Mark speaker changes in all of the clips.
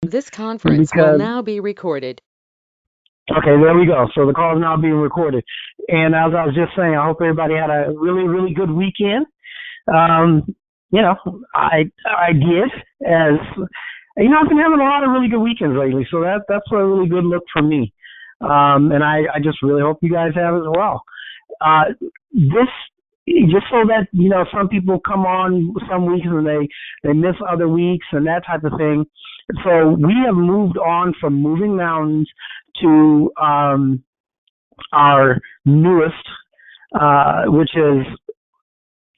Speaker 1: This conference will
Speaker 2: because,
Speaker 1: now be recorded.
Speaker 2: okay, there we go. So the call is now being recorded. And as I was just saying, I hope everybody had a really, really good weekend. Um, you know, I did, as I've been having a lot of really good weekends lately, so that's a really good look for me. And I just really hope you guys have as well. This just so that some people come on some weeks and they miss other weeks and that type of thing. So we have moved on from moving mountains to our newest, which is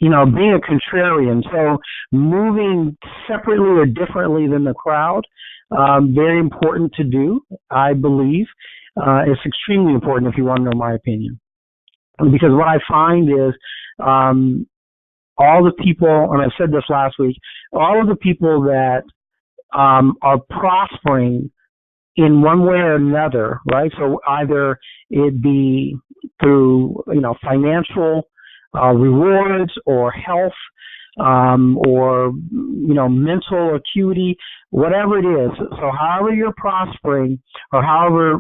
Speaker 2: being a contrarian. So moving separately or differently than the crowd, very important to do, I believe. It's extremely important if you want to know my opinion. Because what I find is all the people, and I said this last week, all of the people that are prospering in one way or another, right? So either it be through, financial rewards or health, or, mental acuity, whatever it is. So however you're prospering, or however,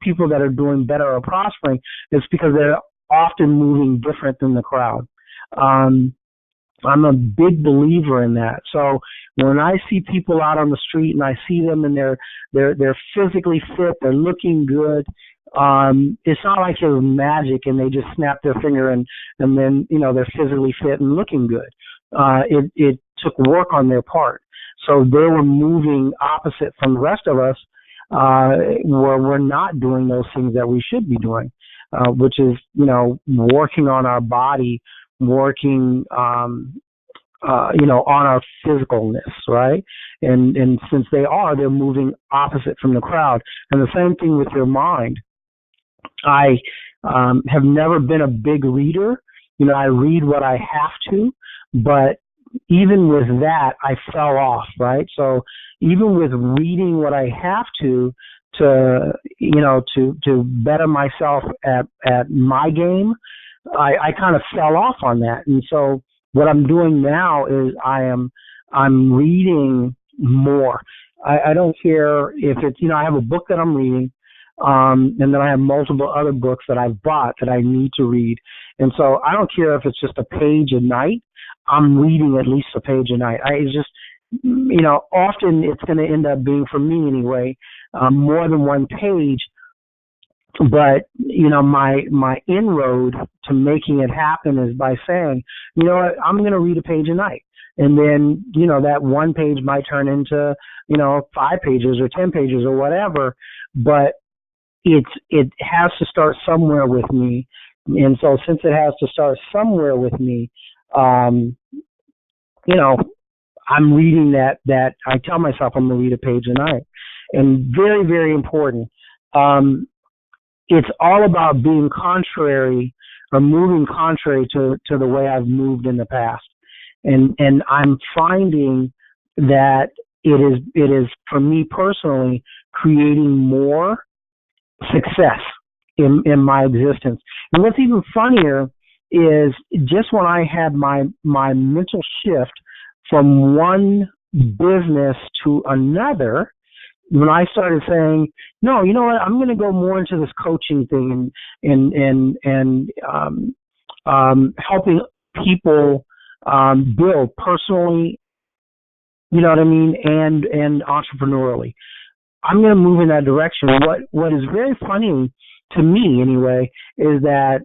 Speaker 2: people that are doing better are prospering, it's because they're often moving different than the crowd. I'm a big believer in that. So when I see people out on the street and I see them and they're physically fit, they're looking good, it's not like it was magic and they just snap their finger and then they're physically fit and looking good. It took work on their part. So they were moving opposite from the rest of us, where we're not doing those things that we should be doing, which is working on our body, working on our physicalness, right? And since they're moving opposite from the crowd. And the same thing with your mind. I have never been a big reader. I read what I have to, but even with that, I fell off, right? So even with reading what I have to better myself at my game, I kind of fell off on that. And so what I'm doing now is I'm reading more. I don't care if it's, I have a book that I'm reading, and then I have multiple other books that I've bought that I need to read. And so I don't care if it's just a page a night. I'm reading at least a page a night. Often it's going to end up being, for me anyway, more than one page. But, my inroad to making it happen is by saying, what, I'm going to read a page a night. And then, that one page might turn into, 5 pages or 10 pages or whatever. But it has to start somewhere with me. And so since it has to start somewhere with me, I'm reading that I tell myself I'm going to read a page a night. And very, very important. It's all about being contrary or moving contrary to the way I've moved in the past. And I'm finding that it is for me personally creating more success in my existence. And what's even funnier is just when I had my mental shift from one business to another, when I started saying, no, you know what, I'm going to go more into this coaching thing and helping people build personally, you know what I mean, and entrepreneurially. I'm going to move in that direction. What is very funny to me anyway is that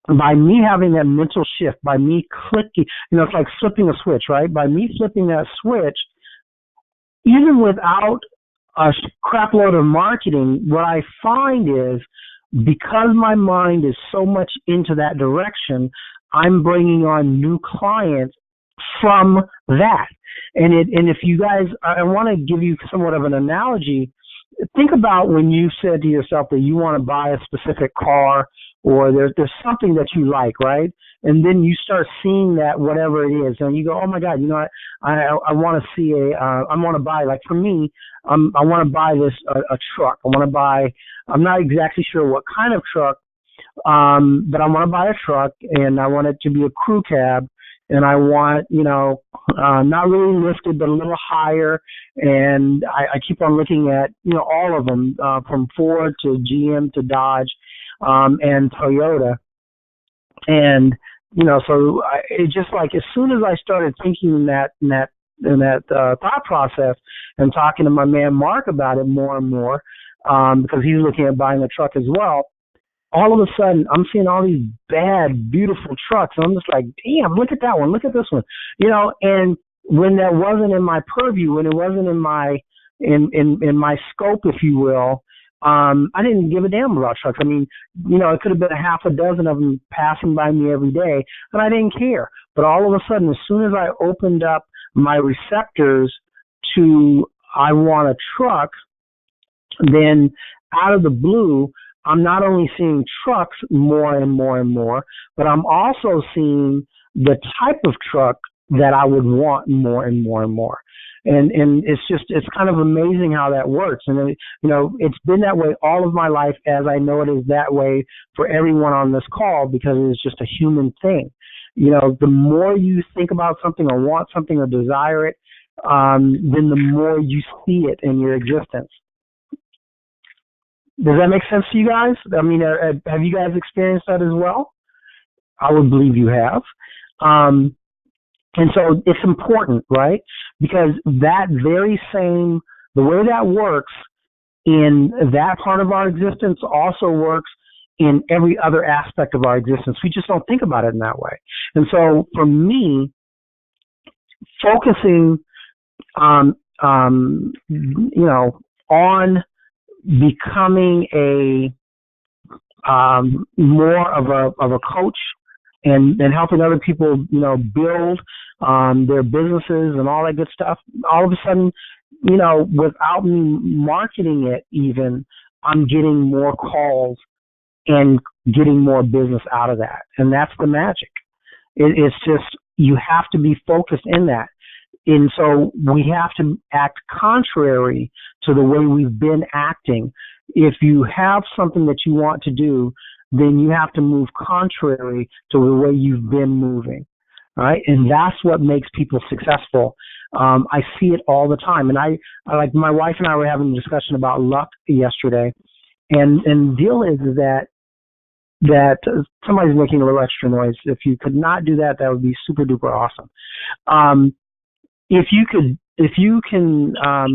Speaker 2: by me having that mental shift, by me clicking, it's like flipping a switch, right? By me flipping that switch, even without a crap load of marketing, what I find is because my mind is so much into that direction, I'm bringing on new clients from that. And if you guys, I want to give you somewhat of an analogy. Think about when you said to yourself that you want to buy a specific car, or there's something that you like, right? And then you start seeing that whatever it is, and you go, oh my God, I want to see I want to buy, like for me, I want to buy this a truck. I want to buy. I'm not exactly sure what kind of truck, but I want to buy a truck, and I want it to be a crew cab, and I want, not really lifted, but a little higher. And I keep on looking at, all of them, from Ford to GM to Dodge, and Toyota. And, so it's just like, as soon as I started thinking in that thought process and talking to my man Mark about it more and more, because he's looking at buying a truck as well, all of a sudden I'm seeing all these bad, beautiful trucks. And I'm just like, damn, look at that one. Look at this one. And when that wasn't in my purview, when it wasn't in my, in my scope, if you will, I didn't give a damn about trucks. I mean, it could have been a half a dozen of them passing by me every day, and I didn't care. But all of a sudden, as soon as I opened up my receptors to, I want a truck, then out of the blue, I'm not only seeing trucks more and more and more, but I'm also seeing the type of truck that I would want more and more and more. And it's kind of amazing how that works. And, it's been that way all of my life, as I know it is that way for everyone on this call, because it is just a human thing. The more you think about something or want something or desire it, then the more you see it in your existence. Does that make sense to you guys? I mean, have you guys experienced that as well? I would believe you have. And so it's important, right? Because that very same, the way that works in that part of our existence also works in every other aspect of our existence. We just don't think about it in that way. And so for me, focusing on becoming a more of a coach and helping other people, build their businesses and all that good stuff. All of a sudden, without me marketing it even, I'm getting more calls and getting more business out of that. And that's the magic. It's just, you have to be focused in that. And so we have to act contrary to the way we've been acting. If you have something that you want to do, then you have to move contrary to the way you've been moving, right? And that's what makes people successful. I see it all the time. And I like, my wife and I were having a discussion about luck yesterday. And the deal is that somebody's making a little extra noise. If you could not do that, that would be super duper awesome. If you can,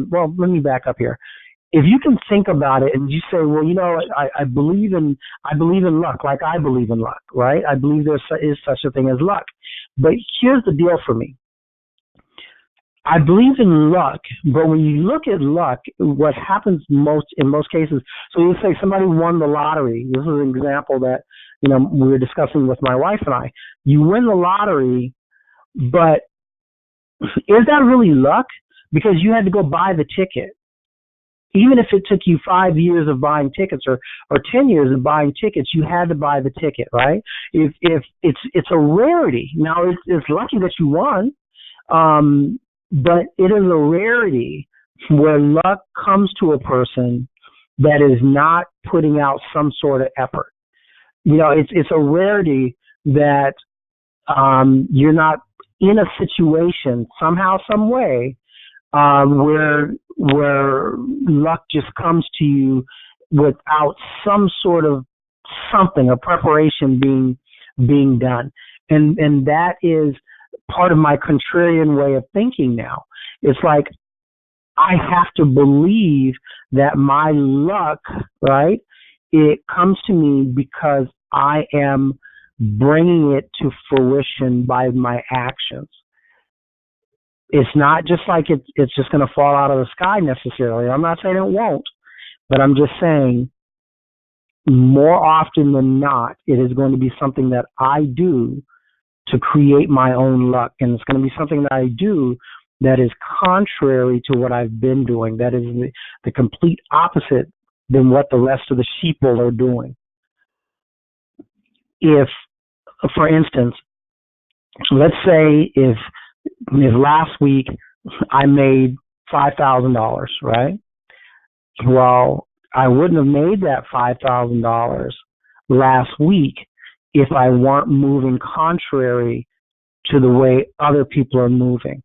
Speaker 2: well, let me back up here. If you can think about it and you say, well, I believe in luck, like I believe in luck, right? I believe there is such a thing as luck. But here's the deal for me. I believe in luck, but when you look at luck, what happens in most cases, so you say somebody won the lottery. This is an example that, we were discussing with my wife and I. You win the lottery, but is that really luck? Because you had to go buy the ticket. Even if it took you 5 years of buying tickets or 10 years of buying tickets, you had to buy the ticket, right? If it's a rarity. Now, it's lucky that you won, but it is a rarity where luck comes to a person that is not putting out some sort of effort. It's a rarity that you're not in a situation somehow, some way, where luck just comes to you without some sort of something, a preparation being done. And that is part of my contrarian way of thinking now. It's like, I have to believe that my luck, right, it comes to me because I am bringing it to fruition by my actions. It's not just like it's just going to fall out of the sky necessarily. I'm not saying it won't, but I'm just saying more often than not, it is going to be something that I do to create my own luck. And it's going to be something that I do that is contrary to what I've been doing. That is the complete opposite than what the rest of the sheeple are doing. If, for instance, let's say if last week I made $5,000, right? Well, I wouldn't have made that $5,000 last week if I weren't moving contrary to the way other people are moving.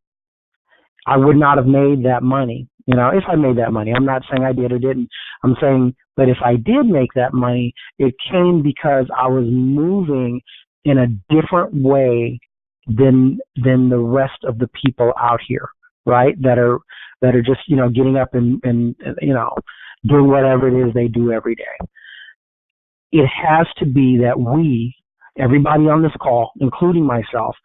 Speaker 2: I would not have made that money, if I made that money. I'm not saying I did or didn't. I'm saying, but if I did make that money, it came because I was moving in a different way than the rest of the people out here, right? That are just, getting up and doing whatever it is they do every day. It has to be that we, everybody on this call, including myself,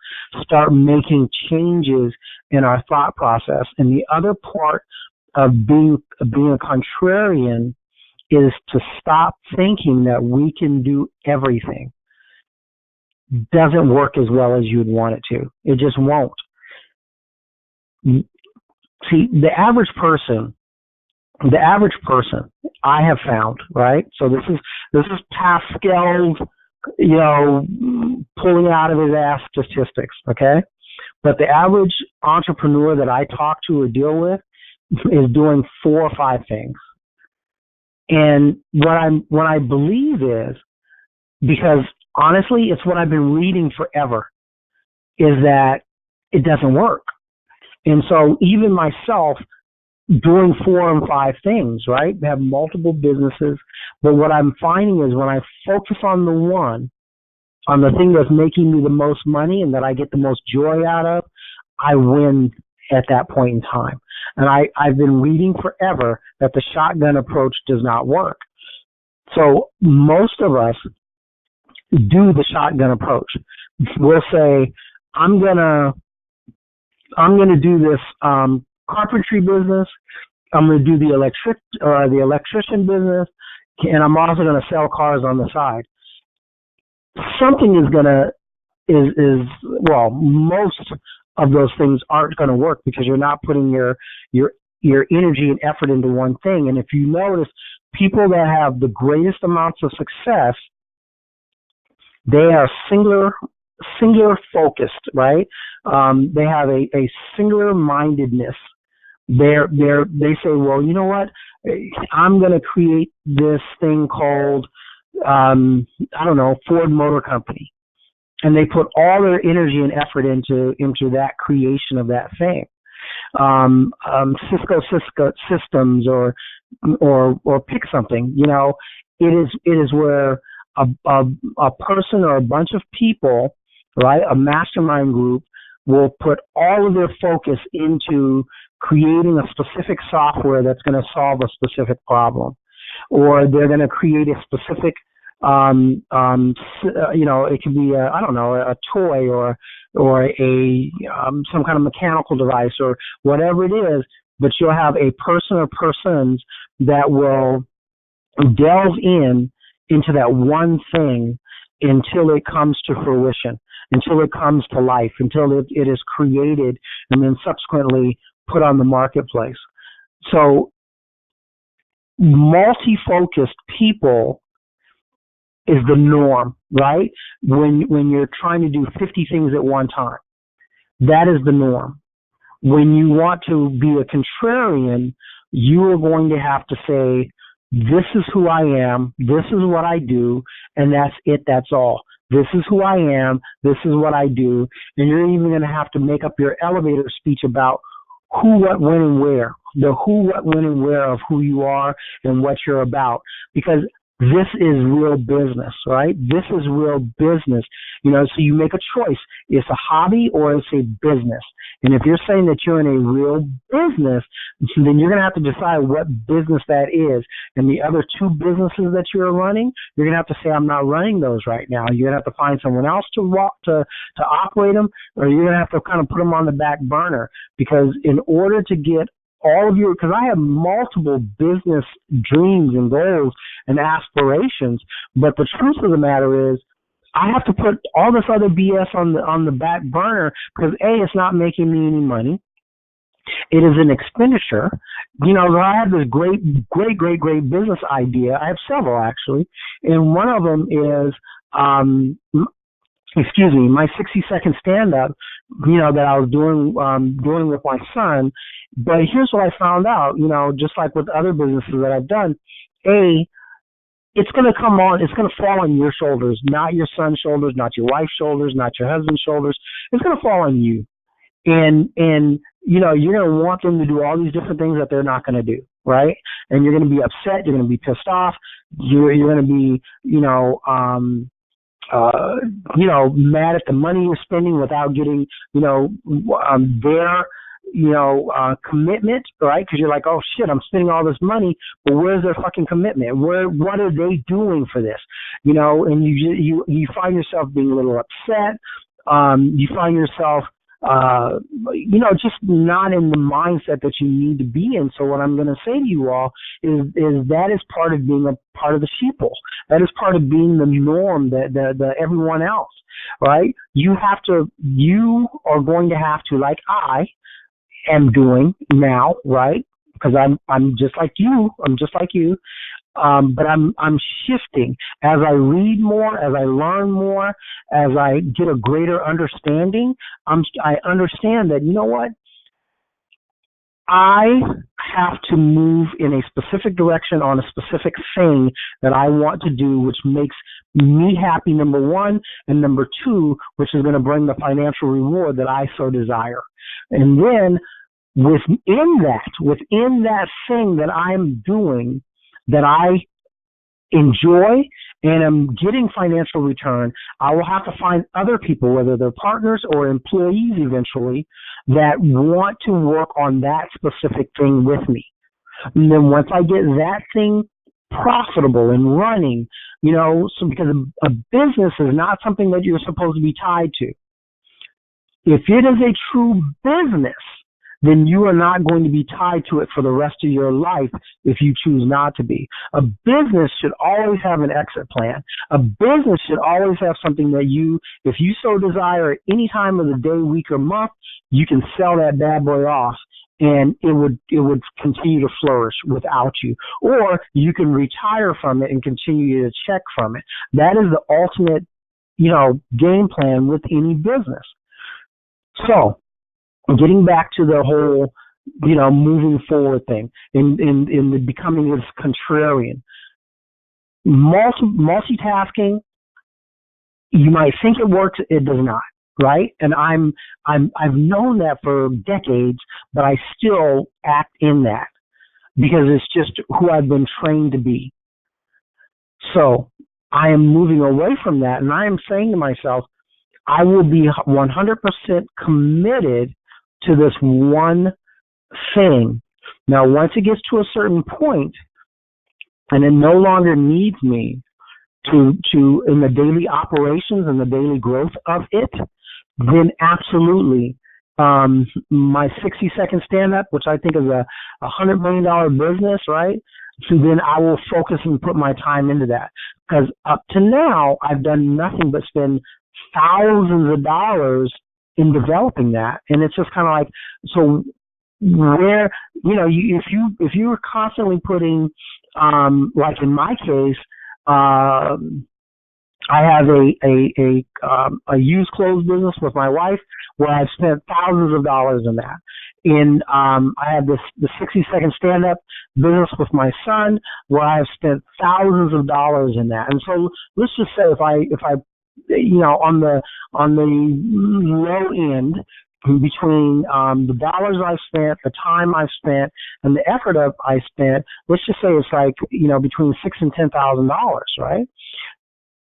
Speaker 2: start making changes in our thought process. And the other part of being a contrarian is to stop thinking that we can do everything. Doesn't work as well as you'd want it to. It just won't. See, the average person I have found, right? So this is Pascal, pulling out of his ass statistics, okay? But the average entrepreneur that I talk to or deal with is doing 4 or 5 things. And what I believe is, because honestly, it's what I've been reading forever, is that it doesn't work. And so even myself doing 4 and 5 things, right? They have multiple businesses. But what I'm finding is when I focus on the thing that's making me the most money and that I get the most joy out of, I win at that point in time. And I've been reading forever that the shotgun approach does not work. So most of us do the shotgun approach. We'll say, I'm gonna do this carpentry business. I'm gonna do the electrician business, and I'm also gonna sell cars on the side. Something most of those things aren't going to work because you're not putting your energy and effort into one thing. And if you notice, people that have the greatest amounts of success, they are singular focused, right? They have a singular mindedness. They say, well, you know what? I'm going to create this thing called Ford Motor Company. And they put all their energy and effort into that creation of that thing. Cisco Systems or pick something. It is where a person or a bunch of people, right, a mastermind group, will put all of their focus into creating a specific software that's going to solve a specific problem, or they're going to create a specific it could be a toy or a some kind of mechanical device or whatever it is, but you'll have a person or persons that will delve into that one thing until it comes to fruition, until it comes to life, until it is created and then subsequently put on the marketplace. So multi-focused people is the norm, right? When you're trying to do 50 things at one time, that is the norm. When you want to be a contrarian, you are going to have to say, this is who I am, this is what I do, and that's it, that's all. This is who I am, this is what I do, and you're even going to have to make up your elevator speech about who, what, when, and where. The who, what, when, and where of who you are and what you're about. Because this is real business, right? This is real business. So you make a choice. It's a hobby or it's a business. And if you're saying that you're in a real business, then you're going to have to decide what business that is. And the other 2 businesses that you're running, you're going to have to say, I'm not running those right now. You're going to have to find someone else to operate them, or you're going to have to kind of put them on the back burner. Because in order to get because I have multiple business dreams and goals and aspirations, but the truth of the matter is I have to put all this other BS on the back burner because A, it's not making me any money. It is an expenditure. I have this great business idea. I have several actually, and one of them is my 60-second stand-up, that I was doing with my son. But here's what I found out, just like with other businesses that I've done. A, it's going to come on, it's going to fall on your shoulders, not your son's shoulders, not your wife's shoulders, not your husband's shoulders. It's going to fall on you. And you know, you're going to want them to do all these different things that they're not going to do, right? And you're going to be upset, you're going to be pissed off, you're going to be, mad at the money you're spending without getting, their, commitment, right? Because you're like, oh shit, I'm spending all this money, but where's their fucking commitment? What are they doing for this? And you find yourself being a little upset. You find yourself, just not in the mindset that you need to be in. So what I'm going to say to you all is that is part of being a part of the sheeple. That is part of being the norm, the everyone else, right? You are going to have to, like I am doing now, right? Because I'm just like you. But I'm shifting as I read more, as I learn more, as I get a greater understanding. I understand that, you know what? I have to move in a specific direction on a specific thing that I want to do, which makes me happy, number one, and number two, which is going to bring the financial reward that I so desire. And then within that thing that I'm doing, that I enjoy and am getting financial return, I will have to find other people, whether they're partners or employees eventually, that want to work on that specific thing with me. And then once I get that thing profitable and running, so because a business is not something that you're supposed to be tied to. If it is a true business, then you are not going to be tied to it for the rest of your life if you choose not to be. A business should always have an exit plan. A business should always have something that if you so desire at any time of the day, week, or month, you can sell that bad boy off and it would continue to flourish without you. Or you can retire from it and continue to check from it. That is the ultimate, game plan with any business. So, getting back to the whole, moving forward thing in the becoming this contrarian, multitasking, you might think it works, it does not, right? And I've known that for decades, but I still act in that because it's just who I've been trained to be. So I am moving away from that, and I am saying to myself, I will be 100% committed to this one thing. Now, once it gets to a certain point and it no longer needs me to in the daily operations and the daily growth of it, then absolutely, my 60-second stand-up, which I think is a $100 million business, right? So then I will focus and put my time into that. Because up to now, I've done nothing but spend thousands of dollars in developing that. And it's just kind of like, so where, if you were constantly putting, like in my case, I have a used clothes business with my wife where I've spent thousands of dollars in that. And I have the 60-second stand-up business with my son where I've spent thousands of dollars in that. And so let's just say if I on the low end, between the dollars I've spent, the time I've spent, and the effort I spent, let's just say it's like between $6,000 and $10,000, right?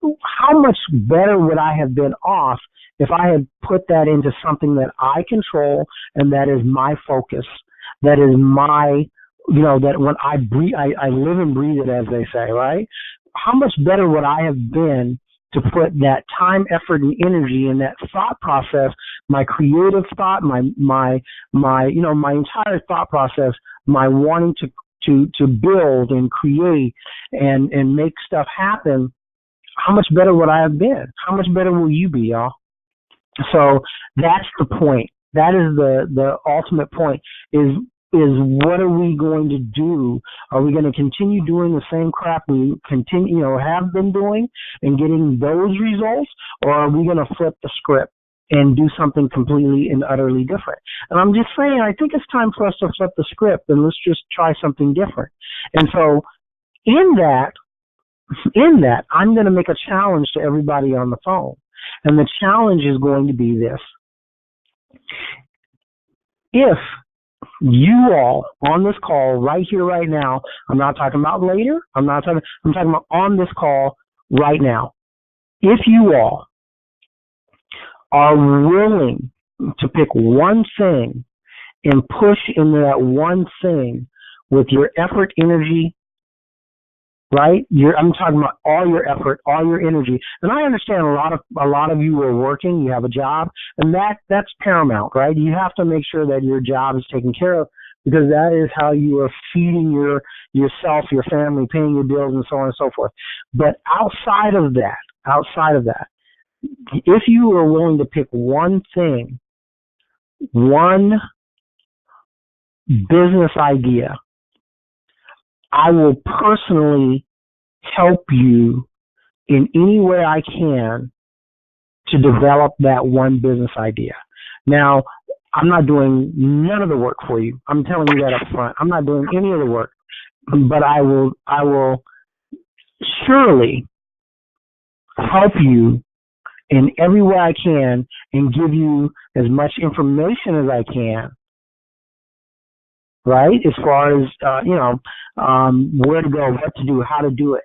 Speaker 2: How much better would I have been off if I had put that into something that I control and that is my focus, that is my, that when I breathe, I live and breathe it, as they say, right? How much better would I have been to put that time, effort, and energy in that thought process, my creative thought, my entire thought process, my wanting to build and create and make stuff happen? How much better would I have been? How much better will you be, y'all? So that's the point. That is the ultimate point is what are we going to do? Are we going to continue doing the same crap we have been doing and getting those results? Or are we going to flip the script and do something completely and utterly different? And I'm just saying, I think it's time for us to flip the script and let's just try something different. And so in that, in that, I'm going to make a challenge to everybody on the phone. And the challenge is going to be this. If you all on this call right here, right now, I'm not talking about later, I'm talking about on this call right now. If you all are willing to pick one thing and push into that one thing with your effort, energy, right? I'm talking about all your effort, all your energy. And I understand a lot of you are working, you have a job, and that's paramount, right? You have to make sure that your job is taken care of, because that is how you are feeding yourself, your family, paying your bills, and so on and so forth. But outside of that, if you are willing to pick one thing, one business idea, I will personally help you in any way I can to develop that one business idea. Now, I'm not doing none of the work for you. I'm telling you that up front. I'm not doing any of the work, but I will surely help you in every way I can and give you as much information as I can, right? As far as, where to go, what to do, how to do it.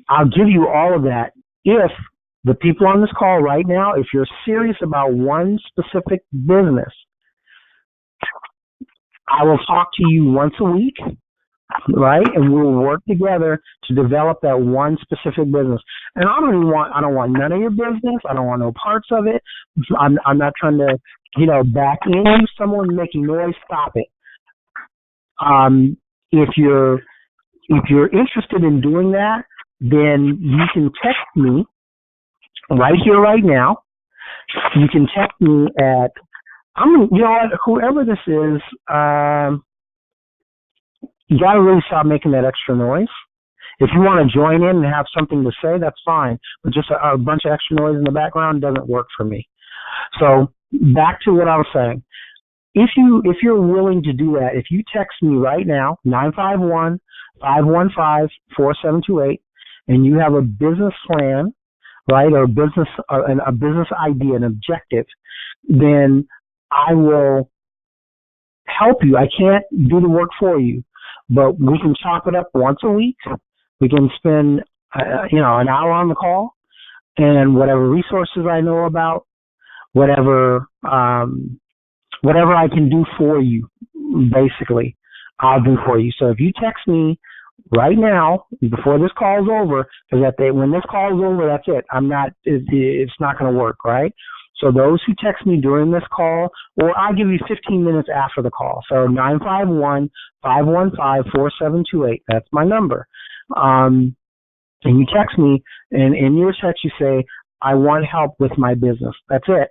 Speaker 2: I'll give you all of that if the people on this call right now, if you're serious about one specific business, I will talk to you once a week, right? And we'll work together to develop that one specific business. And I don't want none of your business. I don't want no parts of it. I'm not trying to, back into someone making noise. Stop it. If you're interested in doing that, then you can text me right here, right now. You can text me at, whoever this is, you got to really stop making that extra noise. If you want to join in and have something to say, that's fine. But just a bunch of extra noise in the background doesn't work for me. So back to what I was saying. If you're willing to do that, if you text me right now, 951-515-4728, and you have a business plan, right, or a business idea, an objective, then I will help you. I can't do the work for you, but we can chop it up once a week. We can spend, an hour on the call, and whatever resources I know about, whatever I can do for you, basically, I'll do for you. So if you text me right now, before this call is over, because when this call is over, that's it. It's not going to work, right? So those who text me during this call, or I'll give you 15 minutes after the call. So 951-515-4728. That's my number. And you text me, and in your text you say, I want help with my business. That's it.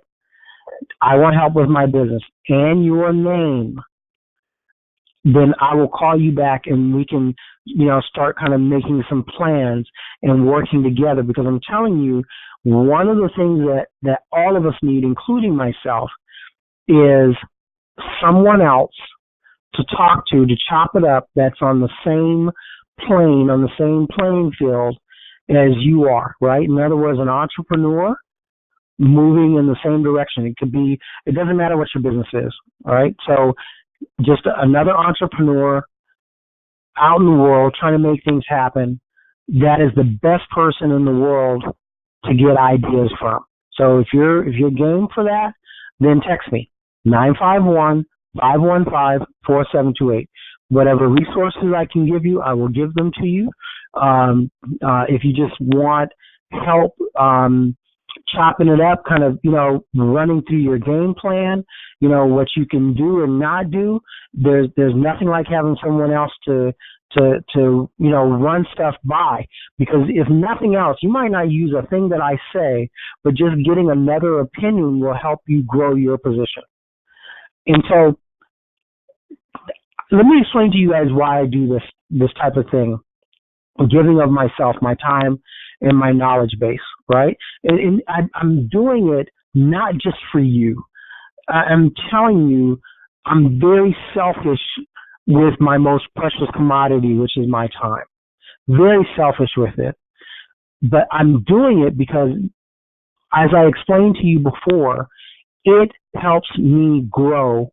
Speaker 2: I want help with my business, and your name. Then I will call you back, and we can, start kind of making some plans and working together, because I'm telling you, one of the things that all of us need, including myself, is someone else to talk to chop it up that's on the same plane, on the same playing field as you are, right? In other words, an entrepreneur moving in the same direction. It doesn't matter what your business is, all right? So just another entrepreneur out in the world trying to make things happen, that is the best person in the world to get ideas from. So if you're game for that, then text me, 951-515-4728. Whatever resources I can give you, I will give them to you. If you just want help chopping it up, kind of, running through your game plan, what you can do and not do, there's nothing like having someone else to run stuff by, because if nothing else, you might not use a thing that I say, but just getting another opinion will help you grow your position. And so let me explain to you guys why I do this type of thing, giving of myself, my time, and my knowledge base, right? And I'm doing it not just for you. I'm telling you, I'm very selfish with my most precious commodity, which is my time. very selfish with it. But I'm doing it because, as I explained to you before, it helps me grow.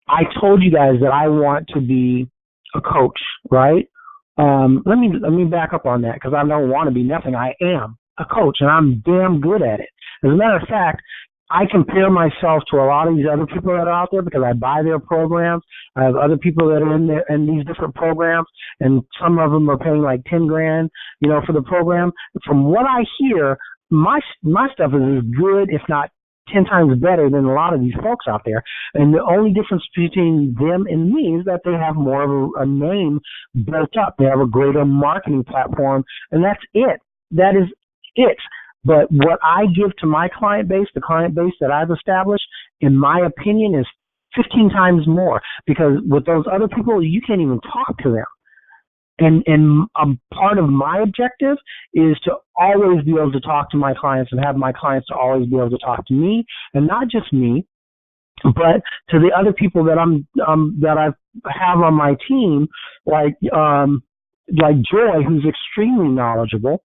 Speaker 2: I told you guys that I want to be a coach, right? Let me back up on that, because I don't want to be nothing. I am a coach, and I'm damn good at it. As a matter of fact, I compare myself to a lot of these other people that are out there because I buy their programs. I have other people that are in there in these different programs, and some of them are paying like 10 grand, for the program. From what I hear, my stuff is as good, if not 10 times better than a lot of these folks out there. And the only difference between them and me is that they have more of a name built up. They have a greater marketing platform, and that's it. That is it. But what I give to my client base, the client base that I've established, in my opinion, is 15 times more. Because with those other people, you can't even talk to them. And part of my objective is to always be able to talk to my clients and have my clients to always be able to talk to me, and not just me, but to the other people that I have on my team, like Joy, who's extremely knowledgeable.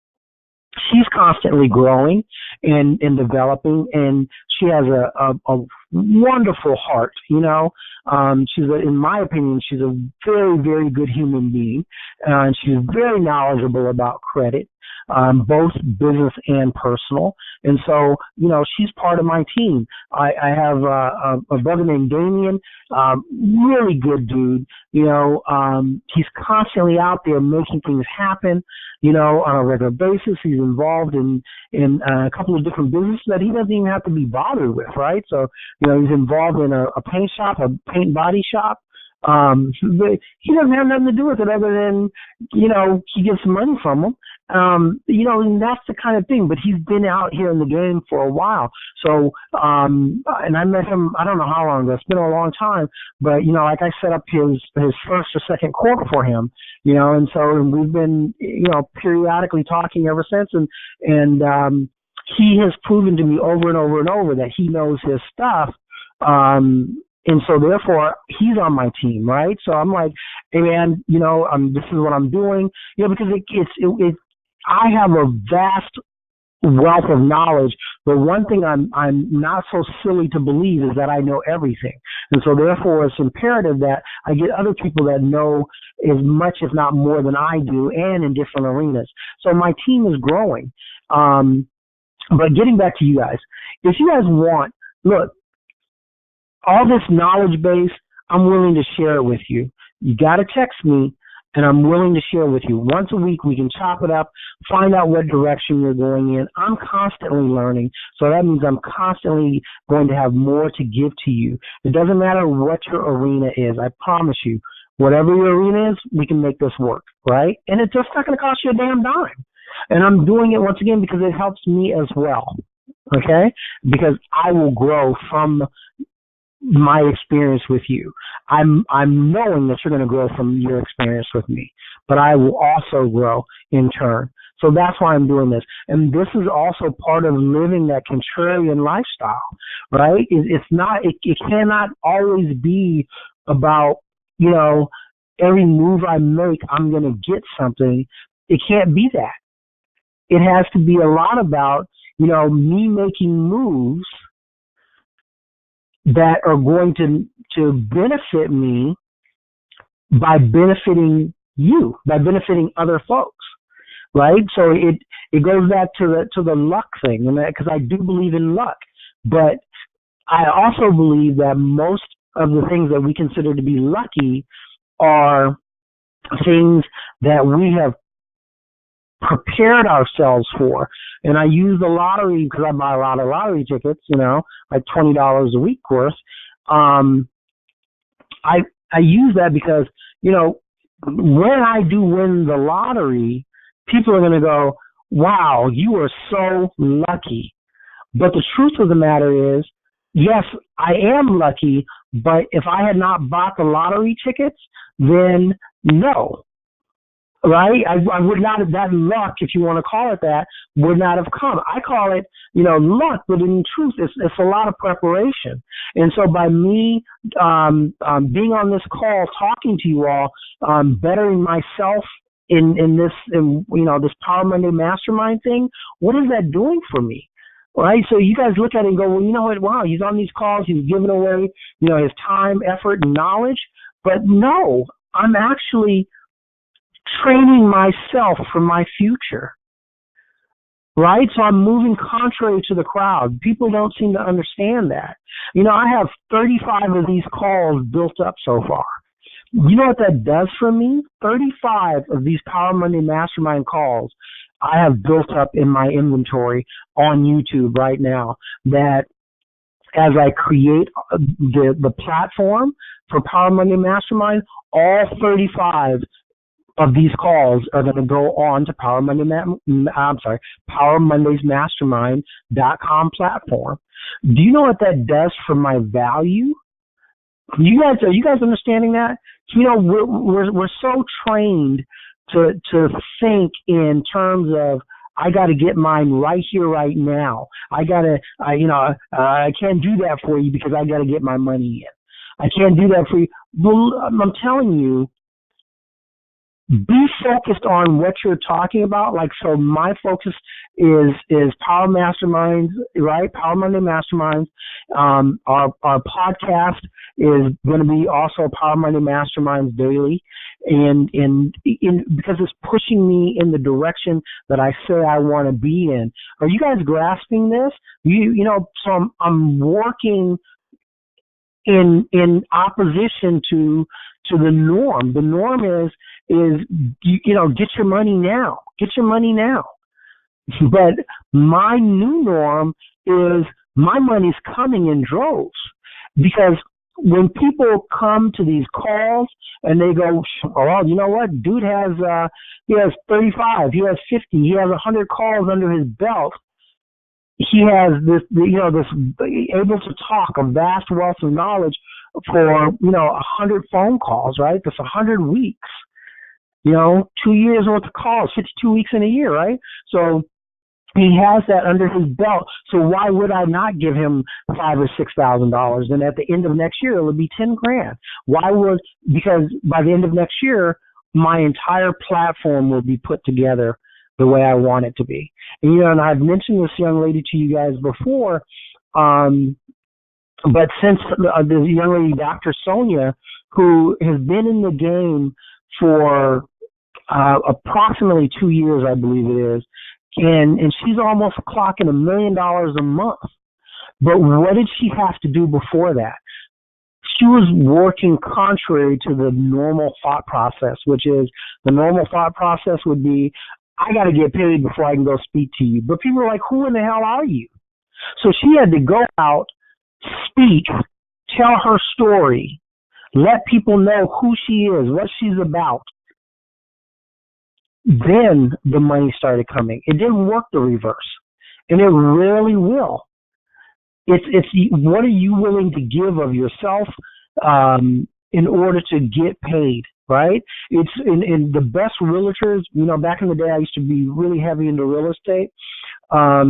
Speaker 2: She's constantly growing and developing, and she has a wonderful heart. In my opinion, she's a very, very good human being, and she's very knowledgeable about credit, both business and personal. And so, she's part of my team. I have a brother named Damien, really good dude. He's constantly out there making things happen, on a regular basis. He's involved in a couple of different businesses that he doesn't even have to be bothered with, right? So, he's involved in a paint shop, a paint body shop. But he doesn't have nothing to do with it other than, he gets some money from them. And that's the kind of thing. But he's been out here in the game for a while. So, and I met him, I don't know how long ago. It's been a long time. But, like I set up his first or second corp for him, and so we've been, periodically talking ever since. And he has proven to me over and over and over that he knows his stuff. And so therefore he's on my team, right? So I'm like, hey man, this is what I'm doing, because I have a vast wealth of knowledge, but one thing I'm not so silly to believe is that I know everything. And so therefore it's imperative that I get other people that know as much, if not more than I do, and in different arenas. So my team is growing. But getting back to you guys, if you guys want, look, all this knowledge base, I'm willing to share it with you. You got to text me, and I'm willing to share with you. Once a week, we can chop it up, find out what direction you're going in. I'm constantly learning, so that means I'm constantly going to have more to give to you. It doesn't matter what your arena is. I promise you, whatever your arena is, we can make this work, right? And it's just not going to cost you a damn dime. And I'm doing it once again because it helps me as well, okay? Because I will grow from my experience with you. I'm knowing that you're going to grow from your experience with me, but I will also grow in turn. So that's why I'm doing this. And this is also part of living that contrarian lifestyle, right? It cannot always be about, every move I make, I'm going to get something. It can't be that. It has to be a lot about, me making moves that are going to benefit me by benefiting you, by benefiting other folks, right? So it goes back to the luck thing, and because I do believe in luck, but I also believe that most of the things that we consider to be lucky are things that we have prepared ourselves for. And I use the lottery because I buy a lot of lottery tickets, like $20 a week worth. I use that because, when I do win the lottery, people are going to go, wow, you are so lucky. But the truth of the matter is, yes, I am lucky, but if I had not bought the lottery tickets, then no. Right? I would not have, that luck, if you want to call it that, would not have come. I call it, luck, but in truth, it's a lot of preparation. And so by me being on this call, talking to you all, bettering myself this Power Monday Mastermind thing, what is that doing for me? Right? So you guys look at it and go, well, you know what? Wow, he's on these calls, he's giving away, his time, effort, and knowledge. But no, I'm actually training myself for my future. Right? So I'm moving contrary to the crowd. People don't seem to understand that. I have 35 of these calls built up so far. You know what that does for me? 35 of these Power Monday Mastermind calls I have built up in my inventory on YouTube right now, that as I create the platform for Power Monday Mastermind, all 35 of these calls are going to go on to PowerMondaysMastermind.com platform. Do you know what that does for my value? Are you guys understanding that? We're so trained to think in terms of, I got to get mine right here, right now. I can't do that for you because I got to get my money in. I can't do that for you. Well, I'm telling you, be focused on what you're talking about. Like, so my focus is Power Masterminds, right? Power Monday Masterminds. Our podcast is going to be also Power Monday Masterminds daily, and because it's pushing me in the direction that I say I want to be in. Are you guys grasping this? So I'm working in opposition to the norm. The norm is get your money now. Get your money now. But my new norm is my money's coming in droves, because when people come to these calls and they go, oh, you know what, dude he has 35, he has 50, he has 100 calls under his belt. He has this able to talk a vast wealth of knowledge for 100 phone calls, right? That's 100 weeks. 2 years worth of calls, 52 weeks in a year, right? So he has that under his belt. So why would I not give him $5,000 or $6,000? And at the end of next year, it'll be $10,000. Because by the end of next year, my entire platform will be put together the way I want it to be. And I've mentioned this young lady to you guys before, but since the young lady, Dr. Sonia, who has been in the game for approximately 2 years, I believe it is, and she's almost clocking $1 million a month. But what did she have to do before that? She was working contrary to the normal thought process, which is, the normal thought process would be, I got to get paid before I can go speak to you. But people are like, who in the hell are you? So she had to go out, speak, tell her story, let people know who she is, what she's about. Then the money started coming. It didn't work the reverse, and it rarely will. It's what are you willing to give of yourself in order to get paid, right? It's in the best realtors. Back in the day, I used to be really heavy into real estate. At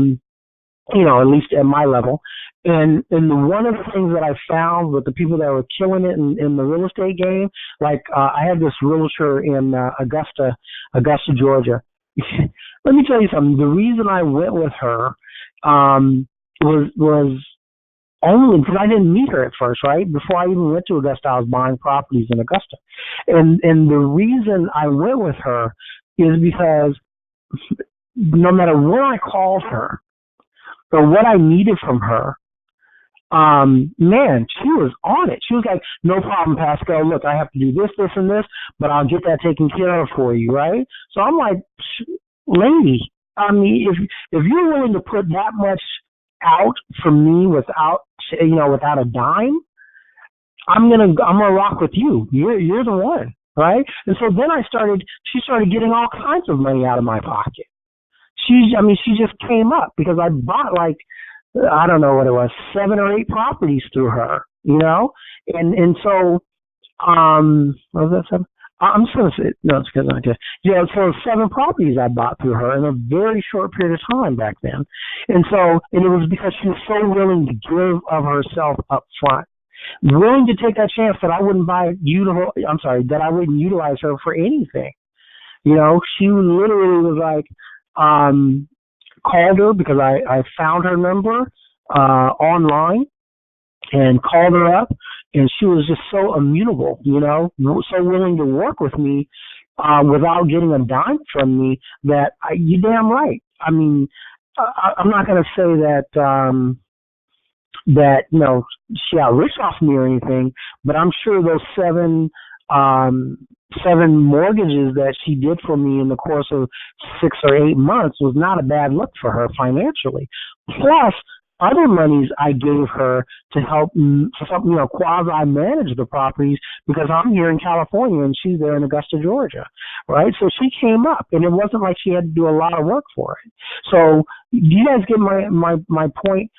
Speaker 2: least at my level. And one of the things that I found with the people that were killing it in the real estate game, like I had this realtor in Augusta, Georgia. Let me tell you something. The reason I went with her was only because I didn't meet her at first, right? Before I even went to Augusta, I was buying properties in Augusta. And the reason I went with her is because no matter when I called her, or what I needed from her, man, she was on it. She was like, no problem, Pascal. Look, I have to do this, this, and this, but I'll get that taken care of for you, right? So I'm like, lady, I mean, if you're willing to put that much out for me without a dime, I'm gonna rock with you. You're the one, right? And so then she started getting all kinds of money out of my pocket. She just came up because I bought I don't know what it was, 7 or 8 properties through her, and so, was that 7? I'm just going to say, no, it's because I did. Yeah, so 7 properties I bought through her in a very short period of time back then. And it was because she was so willing to give of herself up front, willing to take that chance that I wouldn't utilize her for anything. You know, she literally was like, called her because I found her number online and called her up, and she was just so amenable, you know, so willing to work with me without getting a dime from me. That you damn right. I mean, I'm not going to say that that you know she got rich off me or anything, but I'm sure those um, seven mortgages that she did for me in the course of 6 or 8 months was not a bad look for her financially. Plus, other monies I gave her to help, you know, quasi manage the properties because I'm here in California and she's there in Augusta, Georgia, right? So she came up, and it wasn't like she had to do a lot of work for it. So, do you guys get my point?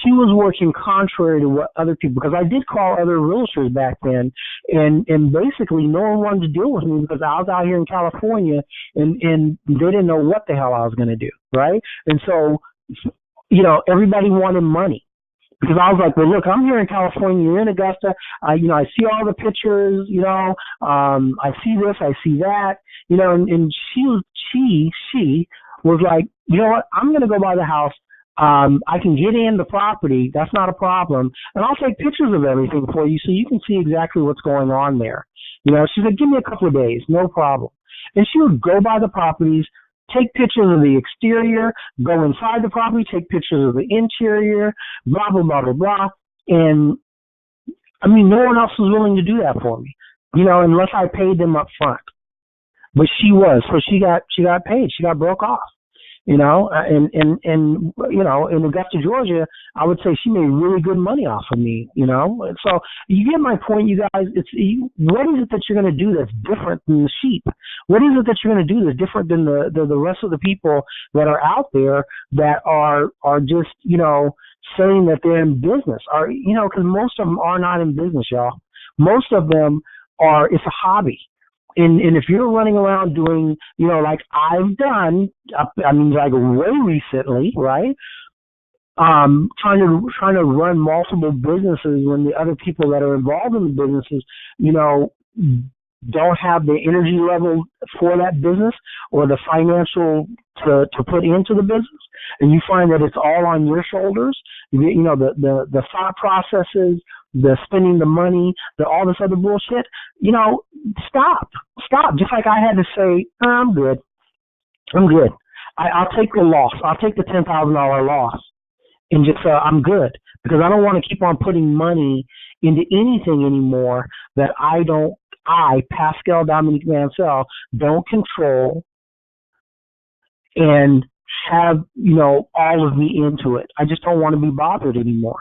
Speaker 2: She was working contrary to what other people, because I did call other realtors back then, and basically no one wanted to deal with me because I was out here in California, and they didn't know what the hell I was going to do, right? And so, you know, everybody wanted money. Because I was like, well, look, I'm here in California, you're in Augusta. You know, I see all the pictures, you know, I see this, I see that, you know, and she was like, you know what, I'm going to go by the house. I can get in the property. That's not a problem. And I'll take pictures of everything for you so you can see exactly what's going on there. You know, she said, give me a couple of days, no problem. And she would go by the properties, take pictures of the exterior, go inside the property, take pictures of the interior, blah, blah, blah, blah, blah. And, I mean, no one else was willing to do that for me, you know, unless I paid them up front. But she was. So she got paid. She got broke off. You know, and you know, in Augusta, Georgia, I would say she made really good money off of me. You know, and so you get my point, you guys. What is it that you're going to do that's different than the sheep? What is it that you're going to do that's different than the rest of the people that are out there that are just, you know, saying that they're in business? Or, you know, because most of them are not in business, y'all. Most of them are. It's a hobby. And if you're running around doing, you know, like I've done, I mean, like way recently, right? Trying to run multiple businesses when the other people that are involved in the businesses, you know, don't have the energy level for that business or the financial to put into the business, and you find that it's all on your shoulders. You know, the thought processes, the spending the money, all this other bullshit. You know, stop. Just like I had to say, I'm good. I'll take the loss. I'll take the $10,000 loss and just I'm good, because I don't want to keep on putting money into anything anymore that I, Pascal Dominique Mansell, don't control and have, you know, all of me into it. I just don't want to be bothered anymore.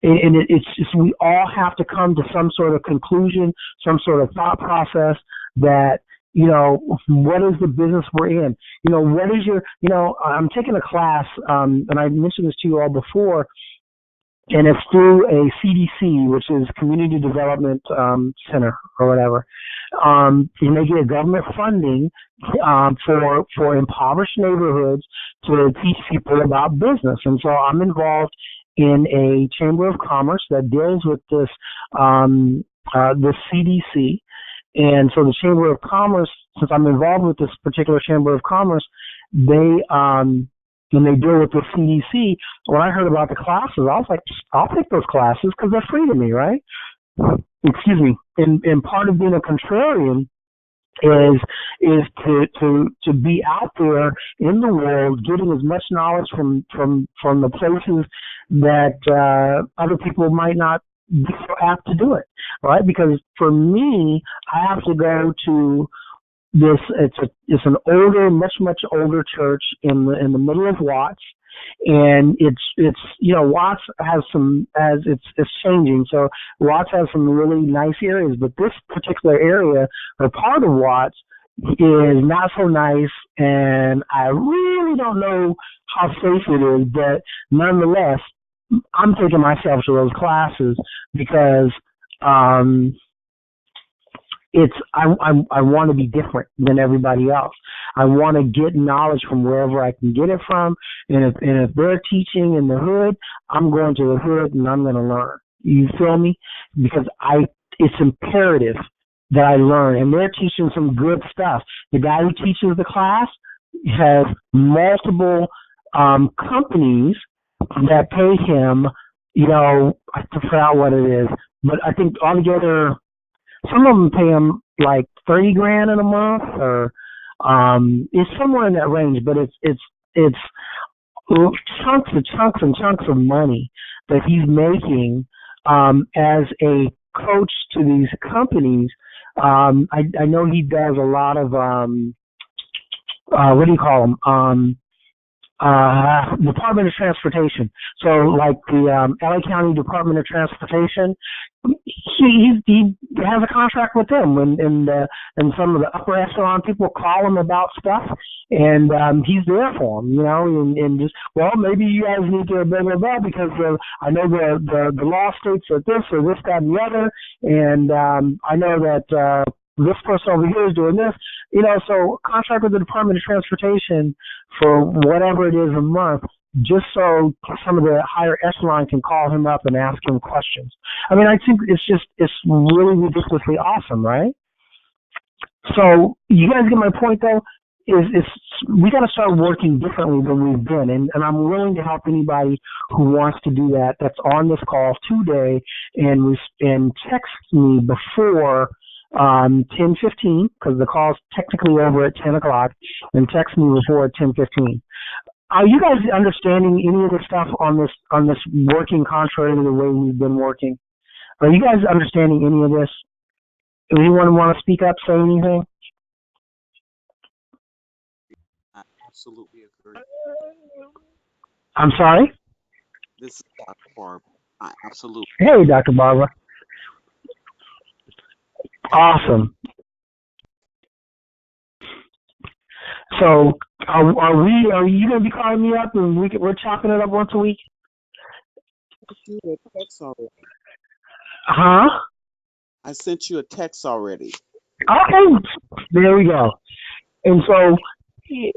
Speaker 2: And it's just, we all have to come to some sort of conclusion, some sort of thought process that, you know, what is the business we're in? You know, what is your, you know, I'm taking a class, and I mentioned this to you all before, and it's through a CDC, which is Community Development Center or whatever. And they get government funding for impoverished neighborhoods to teach people about business. And so I'm involved in a chamber of commerce that deals with this this CDC. And so the Chamber of Commerce, since I'm involved with this particular Chamber of Commerce, they when they deal with the CDC, when I heard about the classes, I was like, I'll take those classes because they're free to me, right? Excuse me. And part of being a contrarian is to be out there in the world, getting as much knowledge from the places that other people might not be so apt to do it, right? Because for me, I have to go to this. It's an older, much older church in the middle of Watts, and it's you know, Watts it's changing. So Watts has some really nice areas, but this particular area or part of Watts is not so nice, and I really don't know how safe it is. But nonetheless, I'm taking myself to those classes because I want to be different than everybody else. I want to get knowledge from wherever I can get it from, and if they're teaching in the hood, I'm going to the hood and I'm going to learn. You feel me? Because it's imperative that I learn, and they're teaching some good stuff. The guy who teaches the class has multiple companies that pay him. I forgot what it is, but I think altogether, some of them pay him like $30,000 in a month, or it's somewhere in that range. But it's chunks and chunks and chunks of money that he's making as a coach to these companies. I know he does a lot of what do you call them? Department of Transportation. So, like the LA County Department of Transportation, he has a contract with them, and some of the upper echelon people call him about stuff, and he's there for them, and just, well, maybe you guys need to blah blah blah, because I know the law states that this or this, that, and the other, and I know that this person over here is doing this, so contract with the Department of Transportation for whatever it is a month, just so some of the higher echelon can call him up and ask him questions. I mean, I think it's really ridiculously awesome, right? So you guys get my point, though. Is we got to start working differently than we've been, and I'm willing to help anybody who wants to do that. That's on this call today, and text me before 10:15, because the call's technically over at 10 o'clock, and text me before 10:15. Are you guys understanding any of the stuff on this working contrary to the way we've been working? Are you guys understanding any of this? Anyone want to speak up, say anything?
Speaker 3: I absolutely agree.
Speaker 2: I'm sorry?
Speaker 3: This is Dr. Barbara. I absolutely.
Speaker 2: Hey, Dr. Barbara. Awesome. So, are you going to be calling me up and we're chopping it up once a week?
Speaker 3: I sent you a text already.
Speaker 2: Huh?
Speaker 3: I sent you a text already.
Speaker 2: Okay. There we go. And so,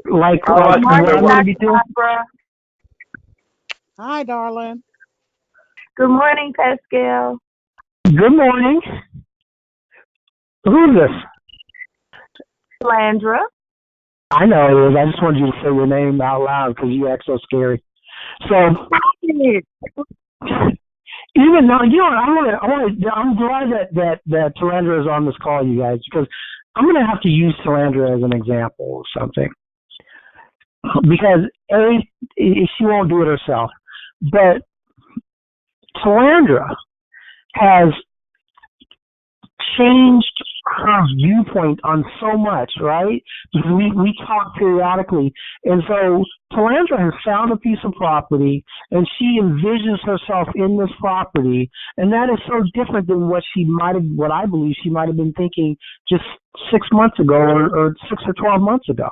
Speaker 2: what I'm going to be doing.
Speaker 4: Barbara.
Speaker 3: Hi, darling.
Speaker 4: Good morning, Pascal.
Speaker 2: Good morning. Who's this?
Speaker 4: Landra.
Speaker 2: I know it is. I just wanted you to say your name out loud because you act so scary. So, even though, I'm glad that Talandra is on this call, you guys, because I'm going to have to use Talandra as an example of something. Because, she won't do it herself. But Talandra has changed her viewpoint on so much, right? Because we talk periodically. And so Talandra has found a piece of property, and she envisions herself in this property, and that is so different than what I believe she might have been thinking just 6 months ago or 6 or 12 months ago.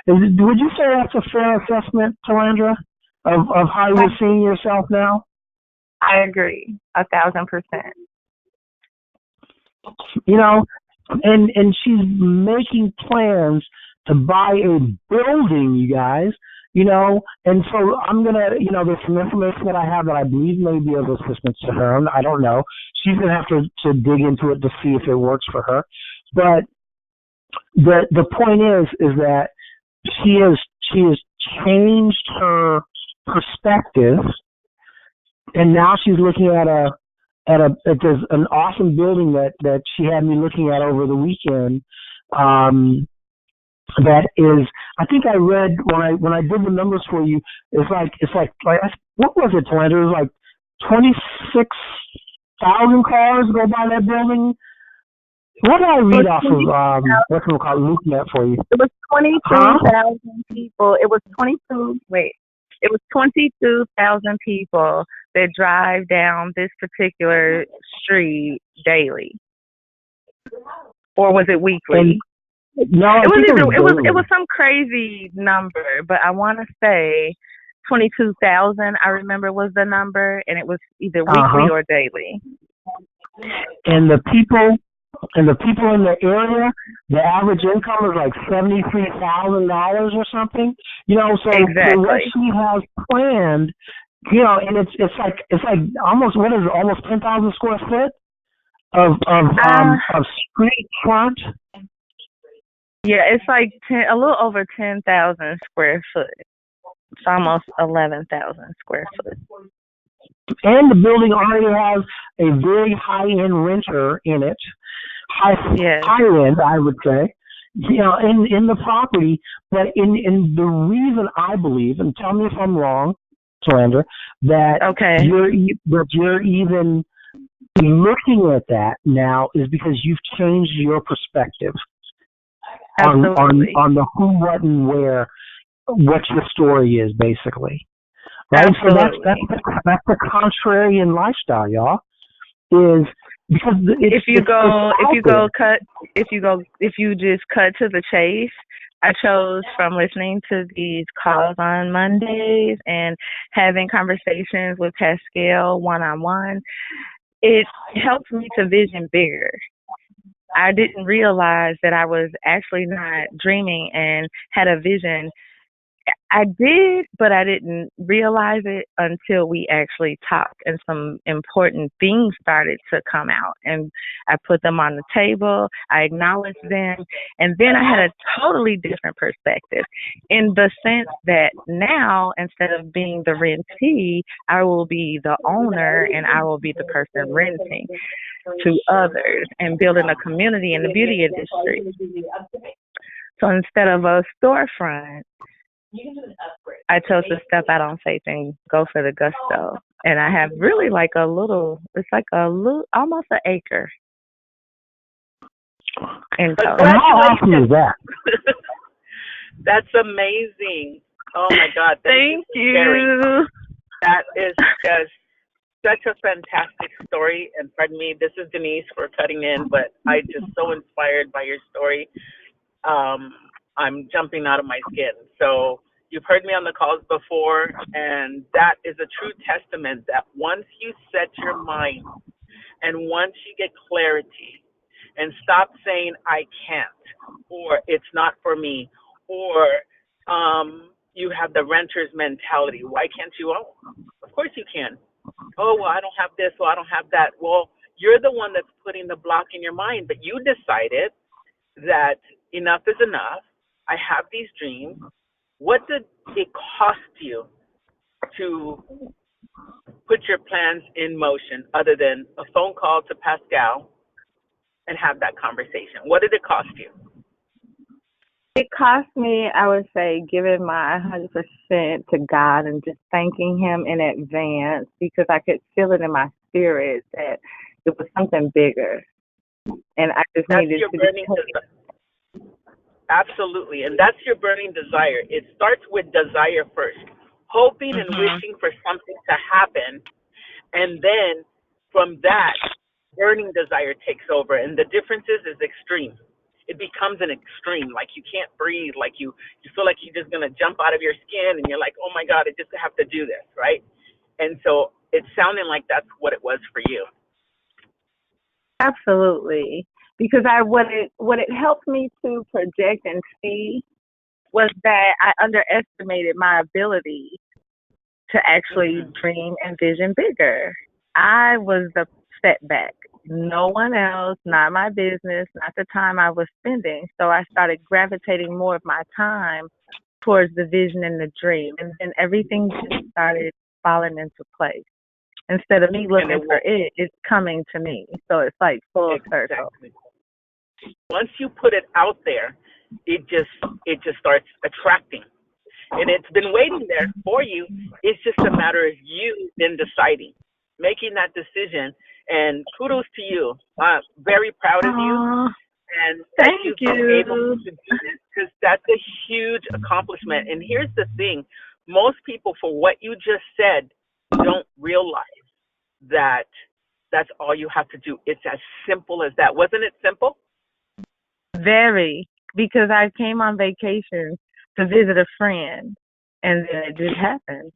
Speaker 2: Would you say that's a fair assessment, Talandra, of how you're seeing yourself now?
Speaker 4: I agree, 1,000%.
Speaker 2: And she's making plans to buy a building, you guys, and so I'm going to, there's some information that I have that I believe may be of assistance to her. I don't know. She's going to have to dig into it to see if it works for her. But the point is that she has changed her perspective, and now she's looking at there's an awesome building that she had me looking at over the weekend. That is, I think I read when I did the numbers for you. It's like what was it, Talandra? It was like 26,000 cars go by that building. What did I read off of what's it called, LoopNet for you?
Speaker 4: It was 22,000 people. It was 22,000 people that drive down this particular street daily. Or was it weekly?
Speaker 2: No,
Speaker 4: it was some crazy number, but I want to say 22,000. I remember was the number, and it was either weekly or daily.
Speaker 2: And the people in the area, the average income is like $73,000 or something. So
Speaker 4: exactly.
Speaker 2: What she has planned, and it's like almost 10,000 square foot. of street front.
Speaker 4: Yeah, it's like a little over 10,000 square foot. It's almost 11,000 square foot.
Speaker 2: And the building already has a very high-end renter in it. High end, I would say. In the property, but in the reason I believe, and tell me if I'm wrong, Solander, that you're even looking at that now is because you've changed your perspective on the who, what, and where, what your story is, basically. Right?
Speaker 4: Absolutely.
Speaker 2: So that's the contrarian lifestyle, y'all. Is because
Speaker 4: if you just cut to the chase, I chose from listening to these calls on Mondays and having conversations with Pascal one-on-one. It helped me to vision bigger. I didn't realize that I was actually not dreaming and had a vision. I did, but I didn't realize it until we actually talked and some important things started to come out. And I put them on the table, I acknowledged them, and then I had a totally different perspective in the sense that now, instead of being the rentee, I will be the owner and I will be the person renting to others and building a community in the beauty industry. So instead of a storefront, I chose to step out on faith and go for the gusto. And I have really like almost an acre in total.
Speaker 2: How awesome is that?
Speaker 5: That's amazing. Oh my God.
Speaker 4: Thank you.
Speaker 5: Scary. That is just such a fantastic story. And pardon me, this is Denise for cutting in, but I'm just so inspired by your story. I'm jumping out of my skin. So you've heard me on the calls before, and that is a true testament that once you set your mind and once you get clarity and stop saying, I can't, or it's not for me, or you have the renter's mentality. Why can't you own? Of course you can. Oh, well, I don't have this, well, I don't have that. Well, you're the one that's putting the block in your mind, but you decided that enough is enough. I have these dreams. What did it cost you to put your plans in motion other than a phone call to Pascal and have that conversation? What did it cost you?
Speaker 4: It cost me, I would say, giving my 100% to God and just thanking Him in advance because I could feel it in my spirit that it was something bigger. And I just needed to be
Speaker 5: Absolutely. And that's your burning desire. It starts with desire first, hoping and wishing for something to happen. And then from that, burning desire takes over. And the difference is extreme. It becomes an extreme. Like you can't breathe. Like you feel like you're just going to jump out of your skin. And you're like, oh, my God, I just have to do this. Right. And so it's sounding like that's what it was for you.
Speaker 4: Absolutely. Because what it helped me to project and see was that I underestimated my ability to actually dream and vision bigger. I was the setback. No one else, not my business, not the time I was spending. So I started gravitating more of my time towards the vision and the dream. And then everything just started falling into place. Instead of me looking for it, it's coming to me. So it's like full circle.
Speaker 5: Once you put it out there, it just starts attracting. And it's been waiting there for you. It's just a matter of you then deciding, making that decision. And kudos to you. I'm very proud of you. And
Speaker 4: thank
Speaker 5: you've
Speaker 4: you.
Speaker 5: been able to do this because that's a huge accomplishment. And here's the thing. Most people, for what you just said, don't realize that that's all you have to do. It's as simple as that. Wasn't it simple?
Speaker 4: Very, because I came on vacation to visit a friend, and then it just happened.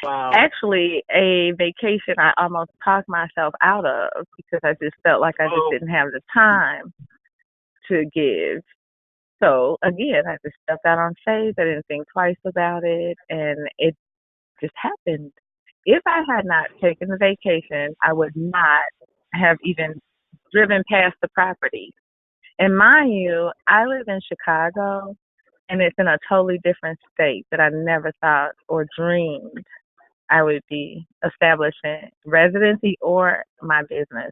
Speaker 5: Wow.
Speaker 4: Actually, a vacation I almost talked myself out of because I just felt like I just didn't have the time to give. So, again, I just stepped out on faith. I didn't think twice about it, and it just happened. If I had not taken the vacation, I would not have even driven past the property. And mind you, I live in Chicago, and it's in a totally different state that I never thought or dreamed I would be establishing residency or my business,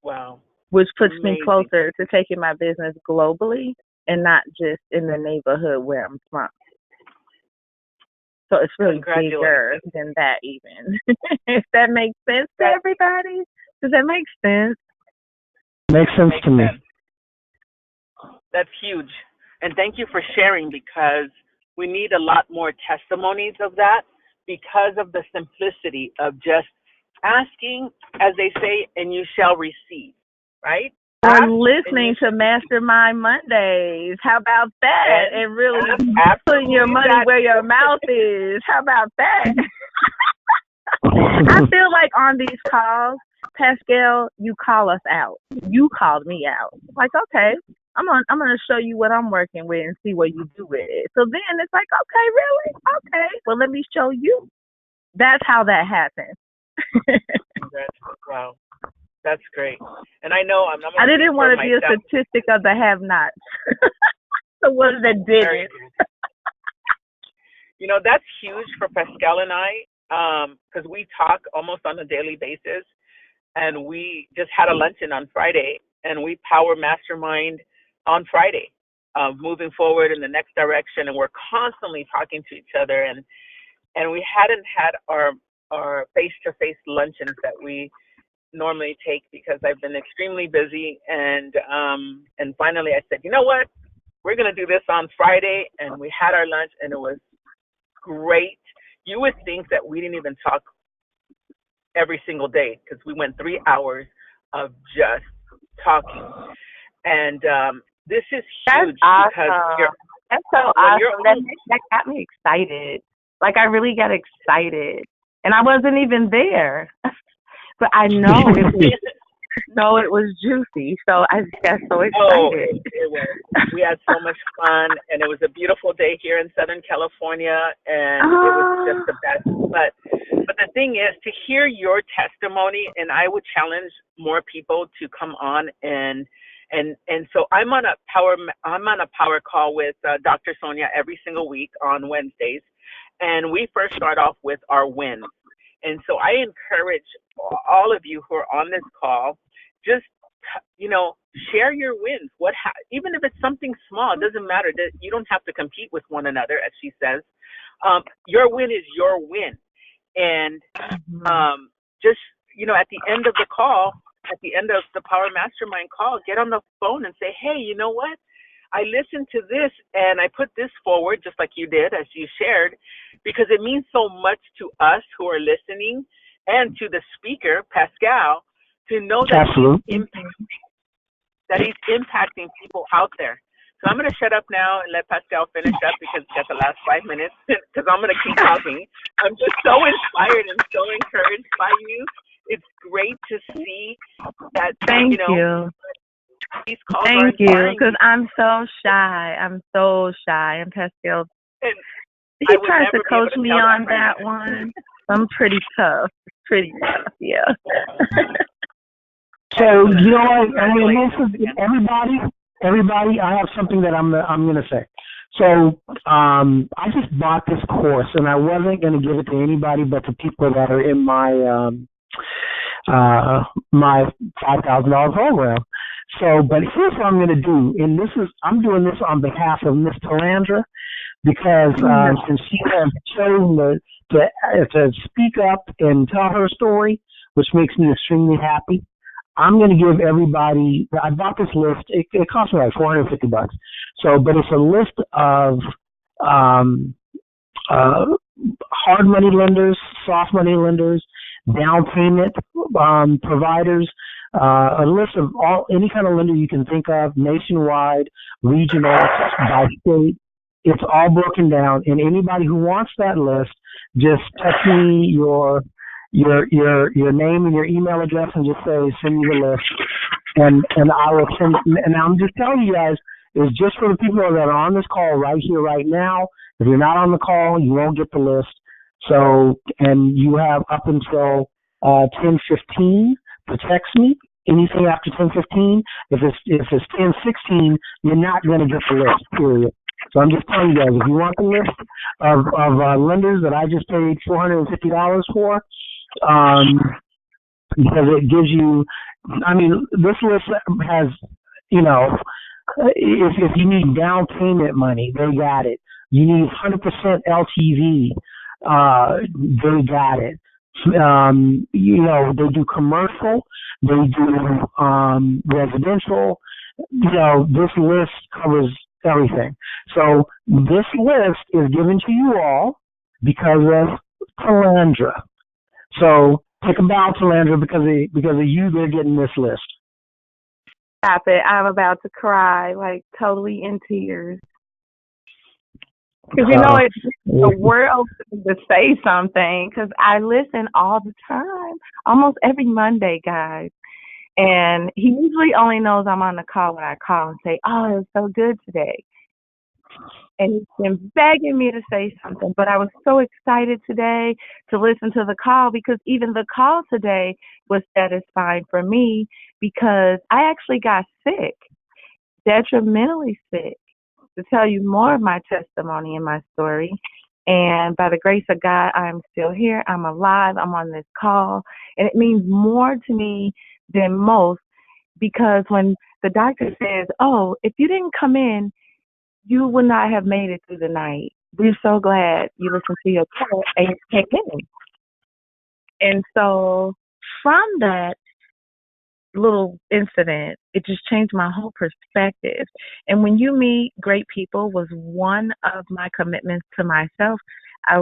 Speaker 5: Wow.
Speaker 4: which puts me
Speaker 5: Amazing.
Speaker 4: closer to taking my business globally and not just in the neighborhood where I'm from. So it's really bigger than that even. If that makes sense to everybody. Does that make sense?
Speaker 2: Makes sense to me.
Speaker 5: That's huge. And thank you for sharing, because we need a lot more testimonies of that, because of the simplicity of just asking, as they say, and you shall receive, right?
Speaker 4: Or listening to Mastermind Mondays. How about that? And really putting your money where your mouth is. How about that? I feel like on these calls, Pascal, you call us out. You called me out. Like, okay, I'm gonna show you what I'm working with and see what you do with it. So then it's like, okay, really? Okay. Well, let me show you. That's how that happens.
Speaker 5: Wow. That's great. And I know
Speaker 4: I didn't want to be a statistic of the have-nots. The ones that did it.
Speaker 5: You know, that's huge for Pascal and I, because we talk almost on a daily basis. And we just had a luncheon on Friday, and we power mastermind on Friday, moving forward in the next direction. And we're constantly talking to each other. And we hadn't had our face-to-face luncheons that we normally take, because I've been extremely busy. And finally I said, you know what? We're going to do this on Friday. And we had our lunch, and it was great. You would think that we didn't even talk every single day, because we went 3 hours of just talking. And this is huge.
Speaker 4: That's
Speaker 5: because
Speaker 4: awesome. That's so awesome. That got me excited. Like, I really got excited. And I wasn't even there. But I know it was juicy. So I just got so excited.
Speaker 5: Oh, it was. We had so much fun, and it was a beautiful day here in Southern California, and it was just the best. But the thing is, to hear your testimony, and I would challenge more people to come on and so I'm on a power call with Dr. Sonia every single week on Wednesdays, and we first start off with our wins. And so I encourage all of you who are on this call, just, share your wins. Even if it's something small, it doesn't matter. That you don't have to compete with one another, as she says. Your win is your win. And just, at the end of the call, at the end of the Power Mastermind call, get on the phone and say, hey, you know what? I listened to this and I put this forward, just like you did, as you shared, because it means so much to us who are listening and to the speaker, Pascal, to know that he's impacting people out there. So I'm going to shut up now and let Pascal finish up, because it's got the last 5 minutes, because I'm going to keep talking. I'm just so inspired and so encouraged by you. It's great to see that,
Speaker 4: Thank you.
Speaker 5: These calls
Speaker 4: Thank you, because I'm so shy. And Pascal, he tries to coach me on that one. I'm pretty tough. Yeah.
Speaker 2: So, you know what? Everybody, I have something that I'm going to say. So, I just bought this course, and I wasn't going to give it to anybody but the people that are in my my $5,000 program. So, but here's what I'm going to do, and I'm doing this on behalf of Miss Talandra, because since she has chosen to speak up and tell her story, which makes me extremely happy. I'm going to give everybody, I bought this list, it cost me like $450. So, but it's a list of hard money lenders, soft money lenders, down payment providers, a list of any kind of lender you can think of, nationwide, regional, by state. It's all broken down, and anybody who wants that list, just text me your name and your email address, and just say send me the list, and I will send. And I'm just telling you guys, it's just for the people that are on this call right here, right now. If you're not on the call, you won't get the list. So, and you have up until 10:15 to text me. Anything after 10:15, if it's 10:16, you're not going to get the list. Period. So I'm just telling you guys, if you want the list of lenders that I just paid $450 for, because it gives you, I mean, this list has, you know, if you need down payment money, they got it. You need 100% LTV, they got it. You know, they do commercial, they do residential. You know, this list covers everything. So this list is given to you all because of Calandra. So take a bow, Calandra, because of you, they're getting this list.
Speaker 4: Stop it. I'm about to cry, like totally in tears. Because, you know, it's the world to say something, because I listen all the time, almost every Monday, guys. And he usually only knows I'm on the call when I call and say, oh, it was so good today. And he's been begging me to say something, but I was so excited today to listen to the call, because even the call today was satisfying for me, because I actually got sick, detrimentally sick, to tell you more of my testimony and my story. And by the grace of God, I'm still here. I'm alive. I'm on this call. And it means more to me than most, because when the doctor says, oh, if you didn't come in, you would not have made it through the night. We're so glad you listened to your call and you came in. And so from that little incident, it just changed my whole perspective. And when you meet great people was one of my commitments to myself. I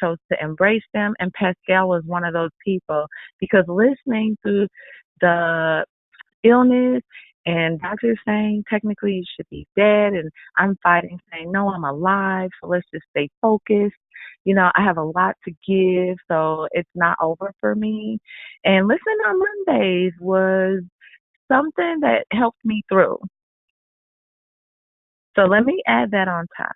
Speaker 4: chose to embrace them, and Pascal was one of those people, because listening to the illness and doctors saying technically you should be dead, and I'm fighting saying no, I'm alive, so let's just stay focused. You know, I have a lot to give, so it's not over for me. And listening on Mondays was something that helped me through. So let me add that on top,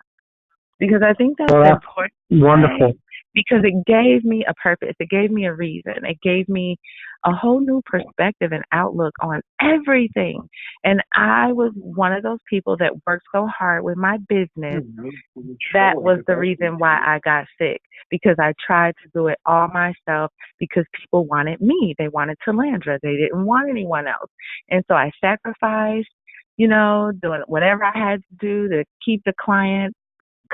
Speaker 4: because I think that's important.
Speaker 2: Wonderful.
Speaker 4: Because it gave me a purpose. It gave me a reason. It gave me a whole new perspective and outlook on everything. And I was one of those people that worked so hard with my business. That was the reason why I got sick, because I tried to do it all myself, because people wanted me. They wanted Talandra. They didn't want anyone else. And so I sacrificed, you know, doing whatever I had to do to keep the client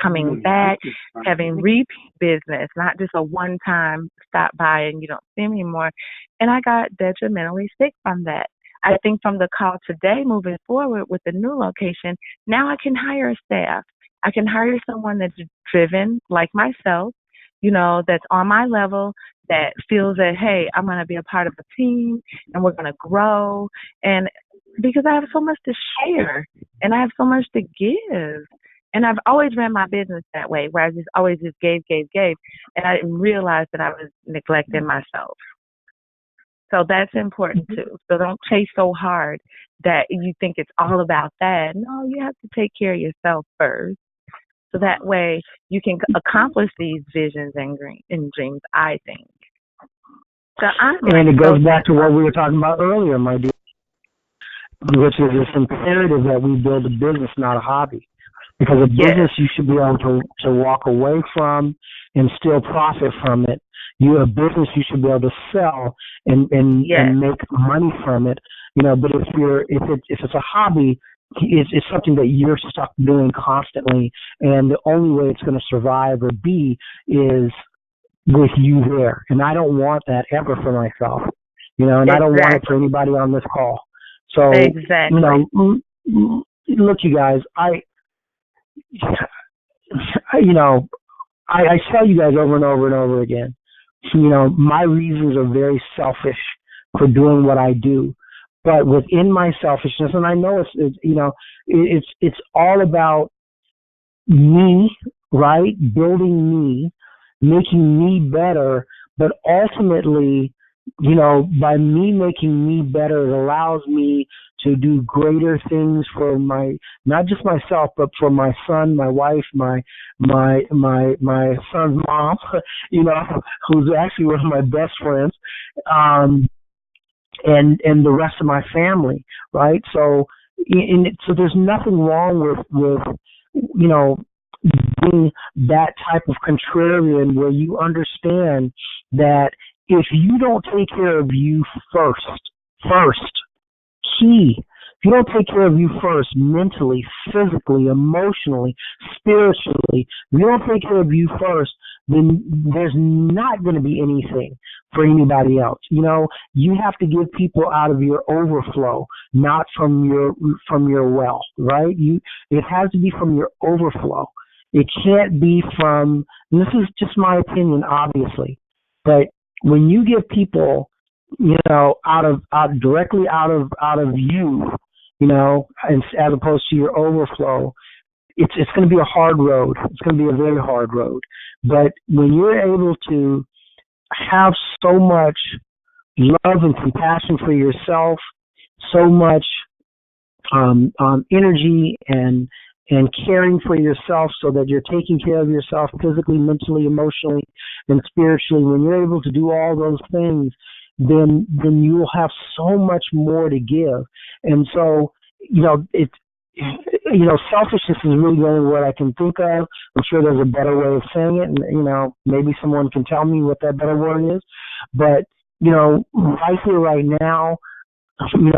Speaker 4: coming back, having repeat business, not just a one-time stop by and you don't see me anymore. And I got detrimentally sick from that. I think from the call today, moving forward with the new location, now I can hire a staff. I can hire someone that's driven like myself, you know, that's on my level, that feels that, hey, I'm going to be a part of a team and we're going to grow. And because I have so much to share and I have so much to give. And I've always ran my business that way, where I just always just gave. And I didn't realize that I was neglecting myself. So that's important too. So don't chase so hard that you think it's all about that. No, you have to take care of yourself first. So that way you can accomplish these visions and dreams, I think. So
Speaker 2: and it goes back to what we were talking about earlier, my dear, which is it's imperative that we build a business, not a hobby. Because a business you should be able to walk away from and still profit from it. A business you should be able to sell and make money from it. You know, but if it's a hobby, it's something that you're stuck doing constantly, and the only way it's going to survive or be is with you there. And I don't want that ever for myself. You know, and I don't want it for anybody on this call. So you know, look, you guys, you know, I tell you guys over and over and over again, you know, my reasons are very selfish for doing what I do, but within my selfishness, and I know it's you know, it's all about me, right? Building me, making me better, but ultimately, you know, by me making me better, it allows me to do greater things for not just myself, but for my son, my wife, my son's mom, you know, who's actually one of my best friends. and the rest of my family, right? So, so there's nothing wrong with you know being that type of contrarian where you understand that if you don't take care of you first, key. If you don't take care of you first, mentally, physically, emotionally, spiritually, if you don't take care of you first, then there's not going to be anything for anybody else. You have to give people out of your overflow, not from your well, right? It has to be from your overflow. It can't be from, and this is just my opinion, obviously, but when you give people, directly out of you, and as opposed to your overflow, it's going to be a hard road. It's going to be a very hard road. But when you're able to have so much love and compassion for yourself, so much energy and caring for yourself, so that you're taking care of yourself physically, mentally, emotionally, and spiritually, when you're able to do all those things, then you'll have so much more to give. And so, selfishness is really the only word I can think of. I'm sure there's a better way of saying it, and maybe someone can tell me what that better word is. But right here, right now,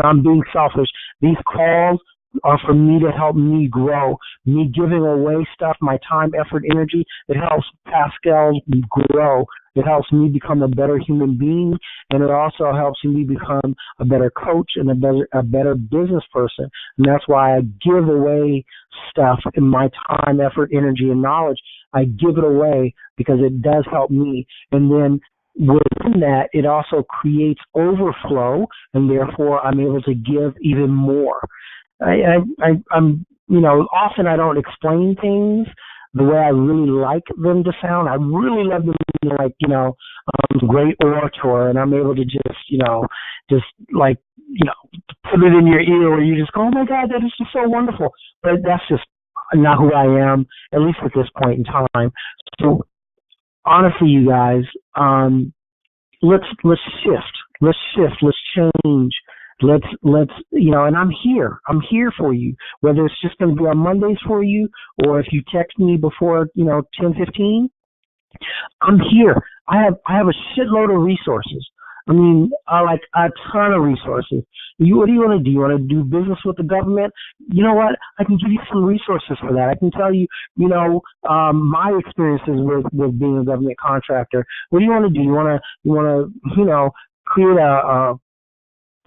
Speaker 2: I'm being selfish. These calls are for me to help me grow. Me giving away stuff, my time, effort, energy, it helps Pascal grow. It helps me become a better human being, and it also helps me become a better coach and a better business person. And that's why I give away stuff in my time, effort, energy, and knowledge. I give it away because it does help me. And then within that, it also creates overflow, and therefore I'm able to give even more. I'm often I don't explain things the way I really like them to sound. I really love them like, great orator, and I'm able to just put it in your ear where you just go, oh my God, that is just so wonderful. But that's just not who I am, at least at this point in time. So honestly, you guys, let's shift. Let's change. Let's and I'm here for you, whether it's just going to be on Mondays for you, or if you text me before 10:15, I'm here. I have a shitload of resources. I mean, like a ton of resources. What do you want to do? You want to do business with the government? You know what? I can give you some resources for that. I can tell you, my experiences with being a government contractor. What do you want to do? You want to create a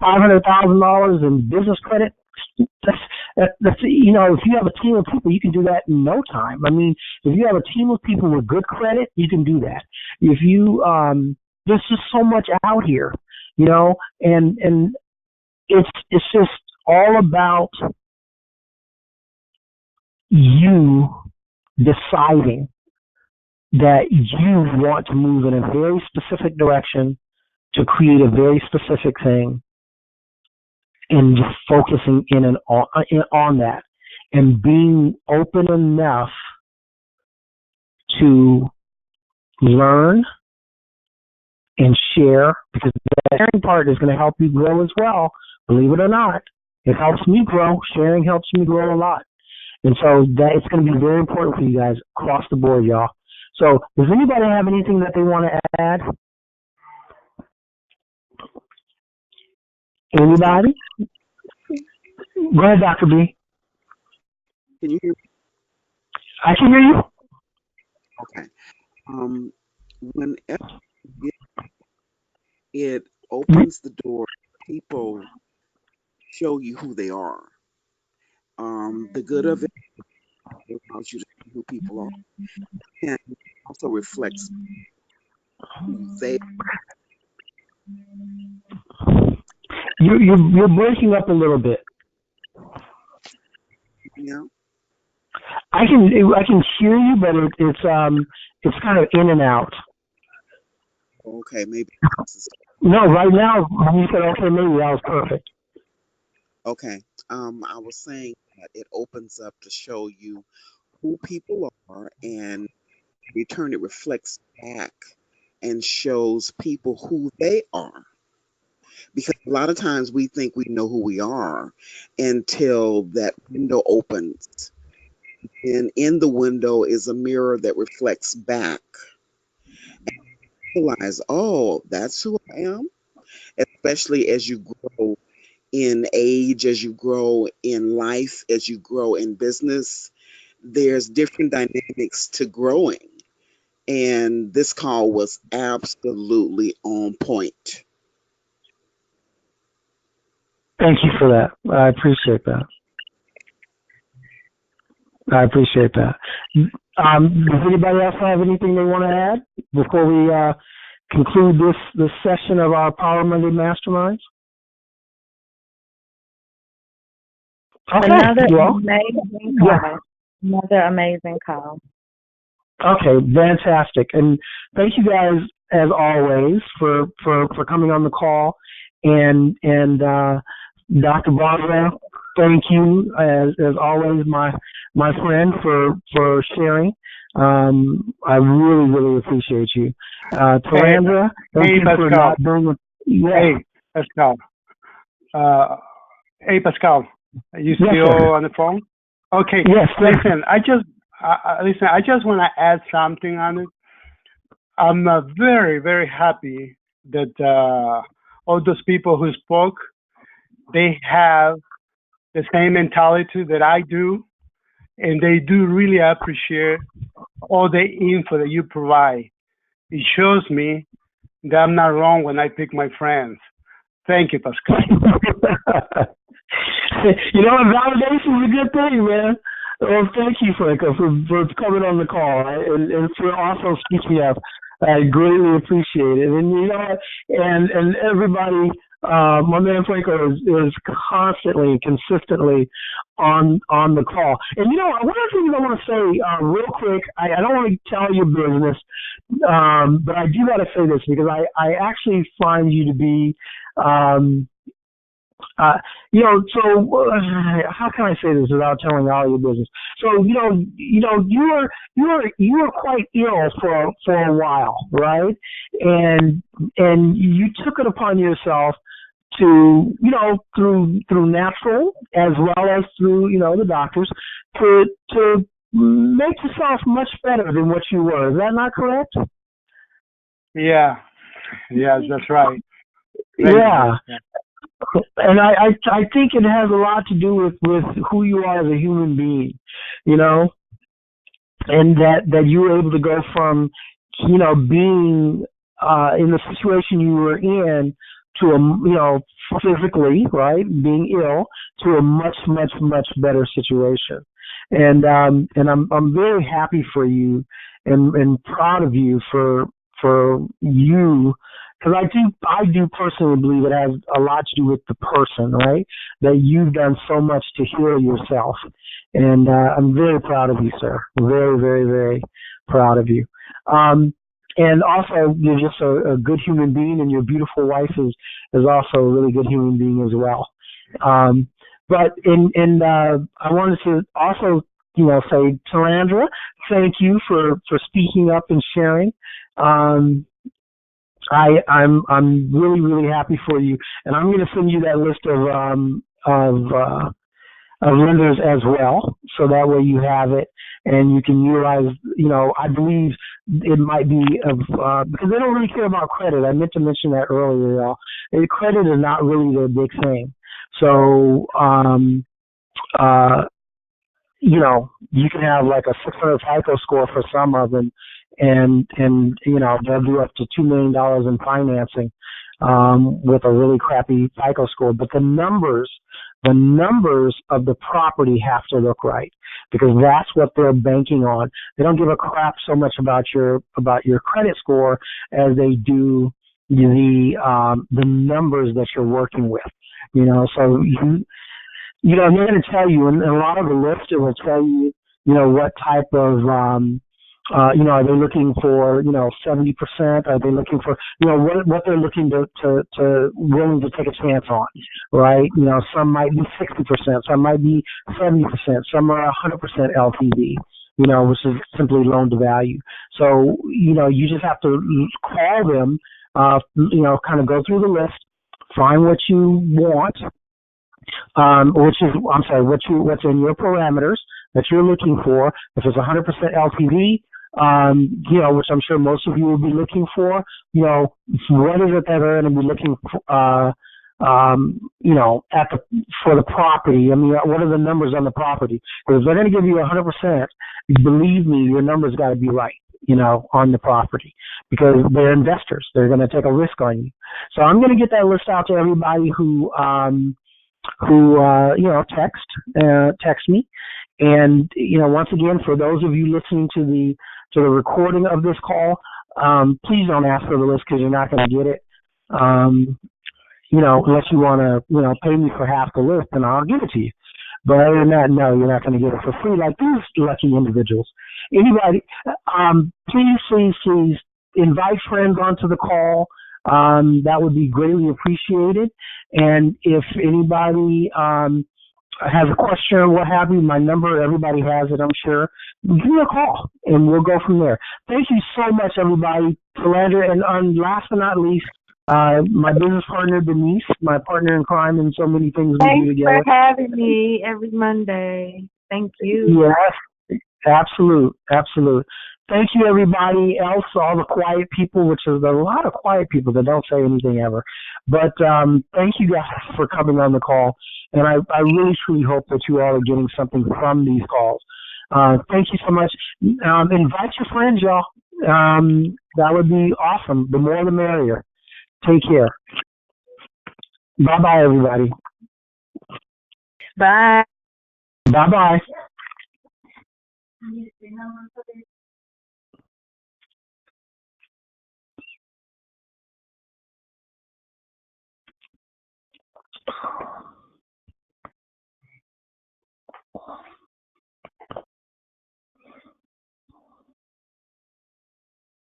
Speaker 2: $500,000 in business credit? That's if you have a team of people, you can do that in no time. I mean, if you have a team of people with good credit, you can do that. If you there's just so much out here, and it's just all about you deciding that you want to move in a very specific direction to create a very specific thing, and just focusing in on that, and being open enough to learn and share, because the sharing part is going to help you grow as well. Believe it or not, it helps me grow. Sharing helps me grow a lot. And so that it's going to be very important for you guys across the board, y'all. So does anybody have anything that they want to add? Anybody? Go ahead, Dr. B.
Speaker 3: Can you hear me?
Speaker 2: I can hear you.
Speaker 3: Okay. Whenever it opens the door, people show you who they are. The good of it allows you to see who people are, and also reflects who they
Speaker 2: You're breaking up a little bit.
Speaker 3: are.
Speaker 2: I can hear you, but it's kind of in and out.
Speaker 3: Okay, maybe.
Speaker 2: No, right now when you said okay, maybe that was perfect.
Speaker 3: Okay. I was saying that it opens up to show you who people are, and in return it reflects back and shows people who they are. because a lot of times we think we know who we are until that window opens. And in the window is a mirror that reflects back. Realize, oh, that's who I am. Especially as you grow in age, as you grow in life, as you grow in business, there's different dynamics to growing. And this call was absolutely on point.
Speaker 2: Thank you for that. I appreciate that. I appreciate that. Does anybody else have anything they want to add before we conclude this session of our Power Monday Masterminds? Okay.
Speaker 4: Another
Speaker 2: Well,
Speaker 4: amazing
Speaker 2: yeah.
Speaker 4: call. Another amazing call.
Speaker 2: Okay, fantastic. And thank you guys, as always, for coming on the call. And Dr. Barbara, thank you, as always, my friend, for sharing. I really, really appreciate you. Tarandra, thank you for
Speaker 6: Pascal.
Speaker 2: not being with. Yeah.
Speaker 6: Hey, Pascal. Hey, Pascal. Are you
Speaker 2: Yes,
Speaker 6: still
Speaker 2: sir.
Speaker 6: on the phone? Okay.
Speaker 2: Yes, sir.
Speaker 6: Listen, I just want to add something on it. I'm very, very happy that all those people who spoke, they have the same mentality that I do, and they do really appreciate all the info that you provide. It shows me that I'm not wrong when I pick my friends. Thank you, Pascal.
Speaker 2: You know, validation is a good thing, man. Well, thank you, Franco, for coming on the call and for also speaking up. I greatly appreciate it. And you know what? And everybody, my man Franco is constantly, consistently on the call. And you know, one of the things I want to say real quick, I don't want to tell your business, but I do got to say this because I actually find you to be you know, so how can I say this without telling all your business? So you were quite ill for a while, right? And you took it upon yourself to, through natural as well as through, the doctors, to make yourself much better than what you were. Is that not correct?
Speaker 6: Yeah. Yes, that's right.
Speaker 2: Yeah. And I think it has a lot to do with who you are as a human being, and that you were able to go from, being in the situation you were in to physically, right, being ill, to a much, much, much better situation. And I'm very happy for you and proud of you for you. Because I do personally believe it has a lot to do with the person, right? That you've done so much to heal yourself. And I'm very proud of you, sir. Very, very, very proud of you. And also, you're just a good human being, and your beautiful wife is also a really good human being as well. But I wanted to also, say, Tarandra, thank you for speaking up and sharing. I'm really, really happy for you, and I'm going to send you that list of lenders as well, so that way you have it and you can utilize. I believe it might be because they don't really care about credit. I meant to mention that earlier, y'all. Credit is not really their big thing. So, you can have like a 600 FICO score for some of them, and they'll do up to $2 million in financing with a really crappy FICO score. But the numbers of the property have to look right, because that's what they're banking on. They don't give a crap so much about your credit score as they do the numbers that you're working with. So they're going to tell you, and a lot of the lists will tell you, what type of, are they looking for, 70%? Are they looking for, what they're looking to willing to take a chance on, right? Some might be 60%, some might be 70%, some are 100% LTV, which is simply loan to value. So, you just have to call them, kind of go through the list, find what you want, what's in your parameters that you're looking for. If it's 100% LTV, which I'm sure most of you will be looking for, what is it that they're going to be looking for, for the property? I mean, what are the numbers on the property? Because if they're going to give you 100%, believe me, your numbers got to be right, on the property, because they're investors. They're going to take a risk on you. So I'm going to get that list out to everybody who text me. And, once again, for those of you listening to the recording of this call, please don't ask for the list, because you're not going to get it. Unless you want to, pay me for half the list, then I'll give it to you. But other than that, no, you're not going to get it for free like these lucky individuals. Anybody, please invite friends onto the call. That would be greatly appreciated. And if anybody has a question or what have you, my number, everybody has it, I'm sure. Give me a call, and we'll go from there. Thank you so much, everybody. Philander, and last but not least, my business partner, Denise, my partner in crime, and so many things we do together.
Speaker 7: Thanks for having me every Monday. Thank you.
Speaker 2: Yes, absolute. Thank you, everybody else, all the quiet people, which is a lot of quiet people that don't say anything ever. But thank you guys for coming on the call. And I really, truly hope that you all are getting something from these calls. Thank you so much. Invite your friends, y'all. That would be awesome. The more the merrier. Take care. Bye-bye, everybody.
Speaker 7: Bye.
Speaker 2: Bye-bye.